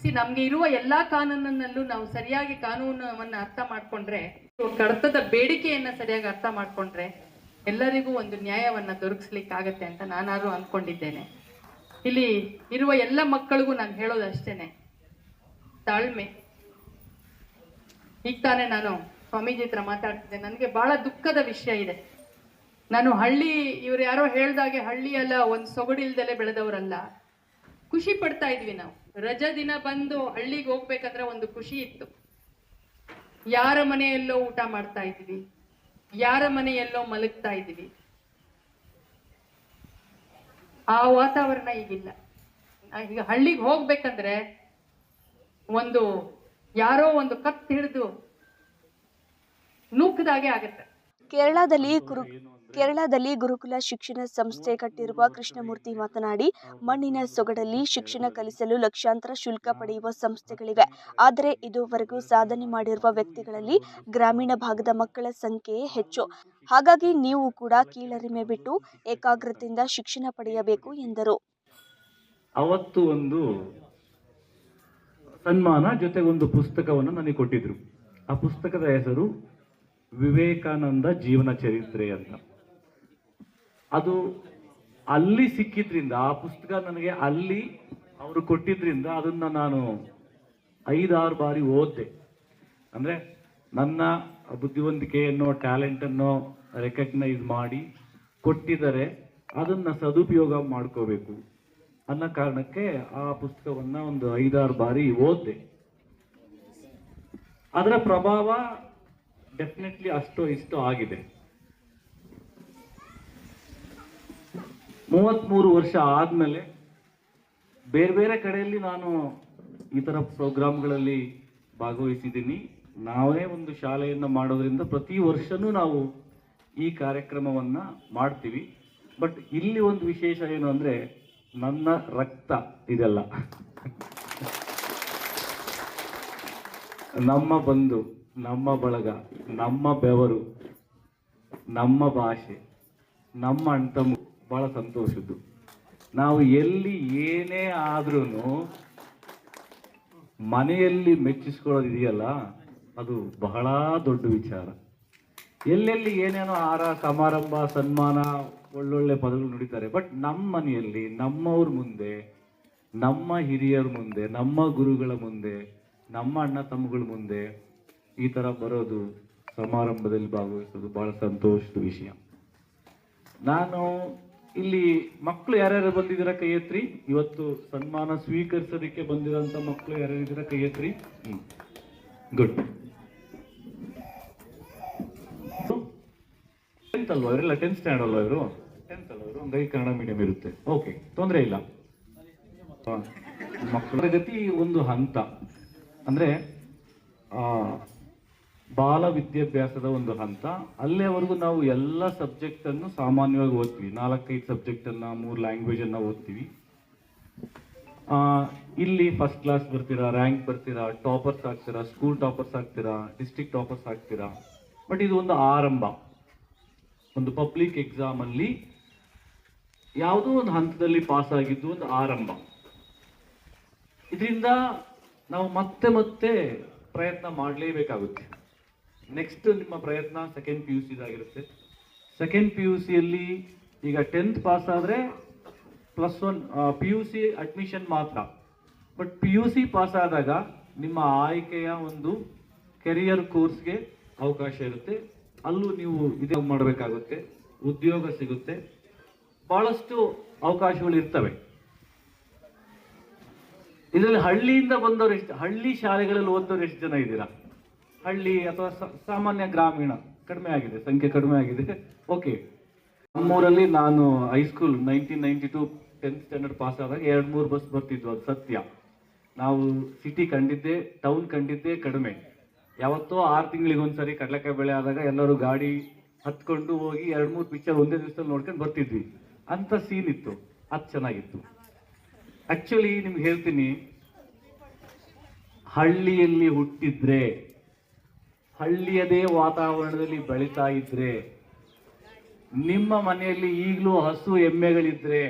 ನಮ್ಗೆ ಇರುವ ಎಲ್ಲಾ ಕಾನೂನಲ್ಲೂ ನಾವು ಸರಿಯಾಗಿ ಕಾನೂನವನ್ನ ಅರ್ಥ ಮಾಡ್ಕೊಂಡ್ರೆ, ಕಡತದ ಬೇಡಿಕೆಯನ್ನ ಸರಿಯಾಗಿ ಅರ್ಥ ಮಾಡ್ಕೊಂಡ್ರೆ ಎಲ್ಲರಿಗೂ ಒಂದು ನ್ಯಾಯವನ್ನ ದೊರಕಿಸ್ಲಿಕ್ಕಾಗತ್ತೆ ಅಂತ ನಾನಾದ್ರೂ ಅಂದ್ಕೊಂಡಿದ್ದೇನೆ. ಇಲ್ಲಿ ಇರುವ ಎಲ್ಲ ಮಕ್ಕಳಿಗೂ ನಾನು ಹೇಳೋದು ಅಷ್ಟೇನೆ, ತಾಳ್ಮೆ. ಈಗ ತಾನೇ ನಾನು ಸ್ವಾಮೀಜಿ ಹತ್ರ ಮಾತಾಡ್ತಿದ್ದೆ, ನನಗೆ ಬಹಳ ದುಃಖದ ವಿಷಯ ಇದೆ. ನಾನು ಇವ್ರು ಯಾರೋ ಹೇಳ್ದಾಗೆ ಹಳ್ಳಿ ಅಲ್ಲ, ಒಂದು ಸೊಗಡಿಲ್ದಲೆ ಬೆಳೆದವರಲ್ಲ. ಖುಷಿ ಪಡ್ತಾ ಇದ್ವಿ ನಾವು. ರಜಾ ದಿನ ಬಂದು ಹಳ್ಳಿಗೆ ಹೋಗ್ಬೇಕಂದ್ರೆ ಒಂದು ಖುಷಿ ಇತ್ತು. ಯಾರ ಮನೆಯಲ್ಲೋ ಊಟ ಮಾಡ್ತಾ ಇದ್ವಿ, ಯಾರ ಮನೆಯಲ್ಲೋ ಮಲಗ್ತಾ ಇದ್ವಿ. ಆ ವಾತಾವರಣ ಈಗಿಲ್ಲ. ಈಗ ಹಳ್ಳಿಗೆ ಹೋಗ್ಬೇಕಂದ್ರೆ ಯಾರೋ ಒಂದು ಕತ್ ಹಿಡಿದು ನೂಕದಾಗೆ ಆಗತ್ತೆ. ಕೇರಳದಲ್ಲಿ ಗುರುಕುಲ ಶಿಕ್ಷಣ ಸಂಸ್ಥೆ ಕಟ್ಟಿರುವ ಕೃಷ್ಣಮೂರ್ತಿ ಮಾತನಾಡಿ, ಮಣ್ಣಿನ ಸೊಗಡಲ್ಲಿ ಶಿಕ್ಷಣ ಕಲಿಸಲು ಲಕ್ಷಾಂತರ ಶುಲ್ಕ ಪಡೆಯುವ ಸಂಸ್ಥೆಗಳಿವೆ. ಆದರೆ ಇದುವರೆಗೂ ಸಾಧನೆ ಮಾಡಿರುವ ವ್ಯಕ್ತಿಗಳಲ್ಲಿ ಗ್ರಾಮೀಣ ಭಾಗದ ಮಕ್ಕಳ ಸಂಖ್ಯೆಯೇ ಹೆಚ್ಚು. ಹಾಗಾಗಿ ನೀವು ಕೂಡ ಕೀಳರಿಮೆ ಬಿಟ್ಟು ಏಕಾಗ್ರತೆಯಿಂದ ಶಿಕ್ಷಣ ಪಡೆಯಬೇಕು ಎಂದರು. ಅವತ್ತು ಒಂದು ಸನ್ಮಾನ ಜೊತೆಗೆ ಒಂದು ಪುಸ್ತಕವನ್ನು ನನಗೆ ಕೊಟ್ಟಿದ್ರು. ಆ ಪುಸ್ತಕದ ಹೆಸರು ವಿವೇಕಾನಂದ ಜೀವನ ಚರಿತ್ರೆ ಅಂತ. ಅದು ಅಲ್ಲಿ ಸಿಕ್ಕಿದ್ರಿಂದ, ಆ ಪುಸ್ತಕ ನನಗೆ ಅಲ್ಲಿ ಅವರು ಕೊಟ್ಟಿದ್ರಿಂದ ಅದನ್ನ ನಾನು 5-6 ಬಾರಿ ಓದಿದೆ. ಅಂದ್ರೆ ನನ್ನ ಬುದ್ಧಿವಂತಿಕೆಯನ್ನು, ಟ್ಯಾಲೆಂಟನ್ನು ರೆಕಗ್ನೈಸ್ ಮಾಡಿ ಕೊಟ್ಟಿದ್ದಾರೆ, ಅದನ್ನ ಸದುಪಯೋಗ ಮಾಡ್ಕೋಬೇಕು ಅನ್ನೋ ಕಾರಣಕ್ಕೆ ಆ ಪುಸ್ತಕವನ್ನ ಒಂದು 5-6 ಬಾರಿ ಓದಿದೆ. ಅದರ ಪ್ರಭಾವ ಡೆಫಿನೆಟ್ಲಿ ಅಷ್ಟೋ ಇಷ್ಟೋ ಆಗಿದೆ. 33 ವರ್ಷ ಆದ್ಮೇಲೆ ಬೇರೆ ಬೇರೆ ಕಡೆಯಲ್ಲಿ ನಾನು ಈ ತರ ಪ್ರೋಗ್ರಾಮ್ಗಳಲ್ಲಿ ಭಾಗವಹಿಸಿದ್ದೀನಿ. ನಾವೇ ಒಂದು ಶಾಲೆಯನ್ನು ಮಾಡೋದ್ರಿಂದ ಪ್ರತಿ ವರ್ಷನೂ ನಾವು ಈ ಕಾರ್ಯಕ್ರಮವನ್ನ ಮಾಡ್ತೀವಿ. ಬಟ್ ಇಲ್ಲಿ ಒಂದು ವಿಶೇಷ ಏನು ಅಂದ್ರೆ, ನನ್ನ ರಕ್ತ ಇದೆಲ್ಲ ನಮ್ಮ ಬಂಧು, ನಮ್ಮ ಬಳಗ, ನಮ್ಮ ಬೆವರು, ನಮ್ಮ ಭಾಷೆ, ನಮ್ಮ ಅಣ್ತಮ್ಮ ಬಹಳ ಸಂತೋಷದ್ದು. ನಾವು ಎಲ್ಲಿ ಏನೇ ಆದ್ರೂ ಮನೆಯಲ್ಲಿ ಮೆಚ್ಚಿಸ್ಕೊಳ್ಳೋದಿದೆಯಲ್ಲ, ಅದು ಬಹಳ ದೊಡ್ಡ ವಿಚಾರ. ಎಲ್ಲೆಲ್ಲಿ ಏನೇನೋ ಸಮಾರಂಭ, ಸನ್ಮಾನ, ಒಳ್ಳೊಳ್ಳೆ ಪದಗಳು ನುಡಿತಾರೆ. ಬಟ್ ನಮ್ಮ ಮನೆಯಲ್ಲಿ ನಮ್ಮವ್ರ ಮುಂದೆ, ನಮ್ಮ ಹಿರಿಯರ ಮುಂದೆ, ನಮ್ಮ ಗುರುಗಳ ಮುಂದೆ, ನಮ್ಮ ಅಣ್ಣ ತಮ್ಮಗಳ ಮುಂದೆ ಈ ಥರ ಬರೋದು, ಸಮಾರಂಭದಲ್ಲಿ ಭಾಗವಹಿಸೋದು ಬಹಳ ಸಂತೋಷದ ವಿಷಯ. ನಾನು ಇಲ್ಲಿ ಮಕ್ಕಳು ಯಾರ್ಯಾರು ಬಂದಿದ್ದೀರಾ ಕೈ ಎತ್ರಿ. ಇವತ್ತು ಸನ್ಮಾನ ಸ್ವೀಕರಿಸೋದಕ್ಕೆ ಬಂದಿರೋಂಥ ಮಕ್ಕಳು ಯಾರ್ಯಾರಿದ್ದೀರಾ ಕೈ ಎತ್ರಿ. ಗುಡ್. 10th ಅಲ್ವಾ ಇವರೆಲ್ಲ? 10th ಸ್ಟ್ಯಾಂಡರ್ಡ್ ಅಲ್ವಾ ಇವರು? 10th ಅಲ್ವಾ ಇವರು? ಒಂದು ಕನ್ನಡ ಮೀಡಿಯಂ ಇರುತ್ತೆ. ಓಕೆ, ತೊಂದರೆ ಇಲ್ಲ. ಮಕ್ಕಳ ಗತಿ ಒಂದು ಹಂತ ಅಂದ್ರೆ ಬಾಲ ವಿದ್ಯಾಭ್ಯಾಸದ ಒಂದು ಹಂತ. ಅಲ್ಲೇವರೆಗೂ ನಾವು ಎಲ್ಲ ಸಬ್ಜೆಕ್ಟ್ ಅನ್ನು ಸಾಮಾನ್ಯವಾಗಿ ಓದ್ತೀವಿ. 4-5 ಸಬ್ಜೆಕ್ಟ್ ಅನ್ನ, 3 ಲ್ಯಾಂಗ್ವೇಜ್ ಅನ್ನ ಓದ್ತೀವಿ. ಇಲ್ಲಿ ಫಸ್ಟ್ ಕ್ಲಾಸ್ ಬರ್ತೀರಾ, ರ್ಯಾಂಕ್ ಬರ್ತೀರಾ, ಟಾಪರ್ಸ್ ಆಗ್ತೀರಾ, ಸ್ಕೂಲ್ ಟಾಪರ್ಸ್ ಆಗ್ತೀರಾ, ಡಿಸ್ಟ್ರಿಕ್ಟ್ ಟಾಪರ್ಸ್ ಆಗ್ತೀರಾ. ಬಟ್ ಇದು ಒಂದು ಆರಂಭ. ಒಂದು ಪಬ್ಲಿಕ್ ಎಕ್ಸಾಮ್ ಅಲ್ಲಿ ಯಾವುದೋ ಒಂದು ಹಂತದಲ್ಲಿ ಪಾಸ್ ಆಗಿದ್ದು ಒಂದು ಆರಂಭ. ಇದರಿಂದ ನಾವು ಮತ್ತೆ ಮತ್ತೆ ಪ್ರಯತ್ನ ಮಾಡಲೇಬೇಕಾಗುತ್ತೆ. ನೆಕ್ಸ್ಟ್ ನಿಮ್ಮ ಪ್ರಯತ್ನ ಸೆಕೆಂಡ್ PUC ಆಗಿರುತ್ತೆ. ಸೆಕೆಂಡ್ PUCಯಲ್ಲಿ ಈಗ 10th ಪಾಸ್ ಆದರೆ +1 PUC ಅಡ್ಮಿಷನ್ ಮಾತ್ರ. ಬಟ್ PUC ಪಾಸ್ ಆದಾಗ ನಿಮ್ಮ ಆಯ್ಕೆಯ ಒಂದು ಕೆರಿಯರ್ ಕೋರ್ಸ್ಗೆ ಅವಕಾಶ ಇರುತ್ತೆ. ಅಲ್ಲೂ ನೀವು ಇದೇ ಮಾಡಬೇಕಾಗುತ್ತೆ, ಉದ್ಯೋಗ ಸಿಗುತ್ತೆ, ಬಹಳಷ್ಟು ಅವಕಾಶಗಳು ಇರ್ತವೆ. ಇದರಲ್ಲಿ ಹಳ್ಳಿಯಿಂದ ಬಂದವರು ಎಷ್ಟು, ಹಳ್ಳಿ ಶಾಲೆಗಳಲ್ಲಿ ಓದೋರು ಎಷ್ಟು ಜನ ಇದ್ದೀರಾ? ಹಳ್ಳಿ ಅಥವಾ ಸಾಮಾನ್ಯ ಗ್ರಾಮೀಣ ಕಡಿಮೆ ಆಗಿದೆ, ಸಂಖ್ಯೆ ಕಡಿಮೆ ಆಗಿದೆ. ಓಕೆ, ನಮ್ಮೂರಲ್ಲಿ ನಾನು ಹೈಸ್ಕೂಲ್ 1992 10th ಸ್ಟ್ಯಾಂಡರ್ಡ್ ಪಾಸ್ ಆದಾಗ 2-3 ಬಸ್ ಬರ್ತಿದ್ವು, ಅದು ಸತ್ಯ. ನಾವು ಸಿಟಿ ಕಂಡಿದ್ದೆ, ಟೌನ್ ಕಂಡಿದ್ದೆ ಕಡಿಮೆ. ಯಾವತ್ತೋ 6 ತಿಂಗಳಿಗೆ ಒಂದ್ಸರಿ ಕಡಲೆಕಾಯಿ ಬೆಳೆ ಆದಾಗ ಎಲ್ಲರೂ ಗಾಡಿ ಹತ್ಕೊಂಡು ಹೋಗಿ 2-3 ಪಿಕ್ಚರ್ ಒಂದೇ ದಿವಸದಲ್ಲಿ ನೋಡ್ಕೊಂಡು ಬರ್ತಿದ್ವಿ. ಅಂತ ಸೀನ್ ಇತ್ತು, ಅದು ಚೆನ್ನಾಗಿತ್ತು. ಆಕ್ಚುಲಿ ನಿಮ್ಗೆ ಹೇಳ್ತೀನಿ, ಹಳ್ಳಿಯಲ್ಲಿ ಹುಟ್ಟಿದ್ರೆ, ಹಳ್ಳಿಯದೇ ವಾತಾವರಣದಲ್ಲಿ ಬೆಳೀತಾ ಇದ್ರೆ, ನಿಮ್ಮ ಮನೆಯಲ್ಲಿ ಈಗಲೂ ಹಸು ಎಮ್ಮೆಗಳಿದ್ರೆ,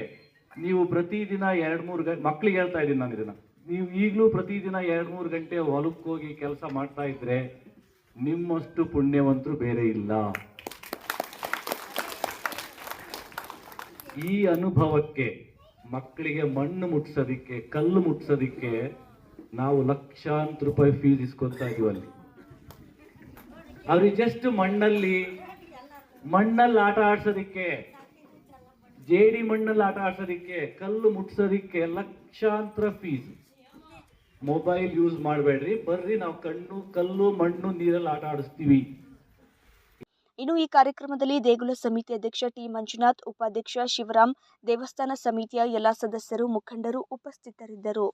ನೀವು ಪ್ರತಿದಿನ 2-3 ಗಂಟೆ, ಮಕ್ಳಿಗೆ ಹೇಳ್ತಾ ಇದ್ದೀನಿ ನಾನು ಇದನ್ನ, ನೀವು ಈಗಲೂ ಪ್ರತಿದಿನ 2-3 ಗಂಟೆ ಹೊಲಕ್ಕೆ ಹೋಗಿ ಕೆಲಸ ಮಾಡ್ತಾ ಇದ್ರೆ ನಿಮ್ಮಷ್ಟು ಪುಣ್ಯವಂತರು ಬೇರೆ ಇಲ್ಲ. ಈ ಅನುಭವಕ್ಕೆ, ಮಕ್ಕಳಿಗೆ ಮಣ್ಣು ಮುಟ್ಸೋದಿಕ್ಕೆ, ಕಲ್ಲು ಮುಟ್ಸೋದಿಕ್ಕೆ ನಾವು ಲಕ್ಷಾಂತರ ರೂಪಾಯಿ ಫೀಸ್ ಇಸ್ಕೊತಾ ಇದೀವಿ ಅಲ್ಲಿ. ಅವ್ರಿಗೆ ಜಸ್ಟ್ ಮಣ್ಣಲ್ಲಿ ಆಟ ಆಡ್ಸೋದಿಕ್ಕೆ, ಜೇಡಿ ಮಣ್ಣಲ್ಲಿ ಆಟ ಆಡ್ಸೋದಿಕ್ಕೆ, ಕಲ್ಲು ಮುಟ್ಸೋದಿಕ್ಕೆ ಲಕ್ಷಾಂತರ ಫೀಸ್. ಮೊಬೈಲ್ ಯೂಸ್ ಮಾಡಬೇಡ್ರಿ, ಬರ್ರಿ ನಾವು ಕಲ್ಲು ಮಣ್ಣು ನೀರಲ್ಲಿ ಆಟ ಆಡಿಸ್ತೀವಿ. ಇನ್ನು ಈ ಕಾರ್ಯಕ್ರಮದಲ್ಲಿ ದೇಗುಲ ಸಮಿತಿ ಅಧ್ಯಕ್ಷ ಟಿ ಮಂಜುನಾಥ್, ಉಪಾಧ್ಯಕ್ಷ ಶಿವರಾಮ್, ದೇವಸ್ಥಾನ ಸಮಿತಿಯ ಎಲ್ಲ ಸದಸ್ಯರು, ಮುಖಂಡರು ಉಪಸ್ಥಿತರಿದ್ದರು.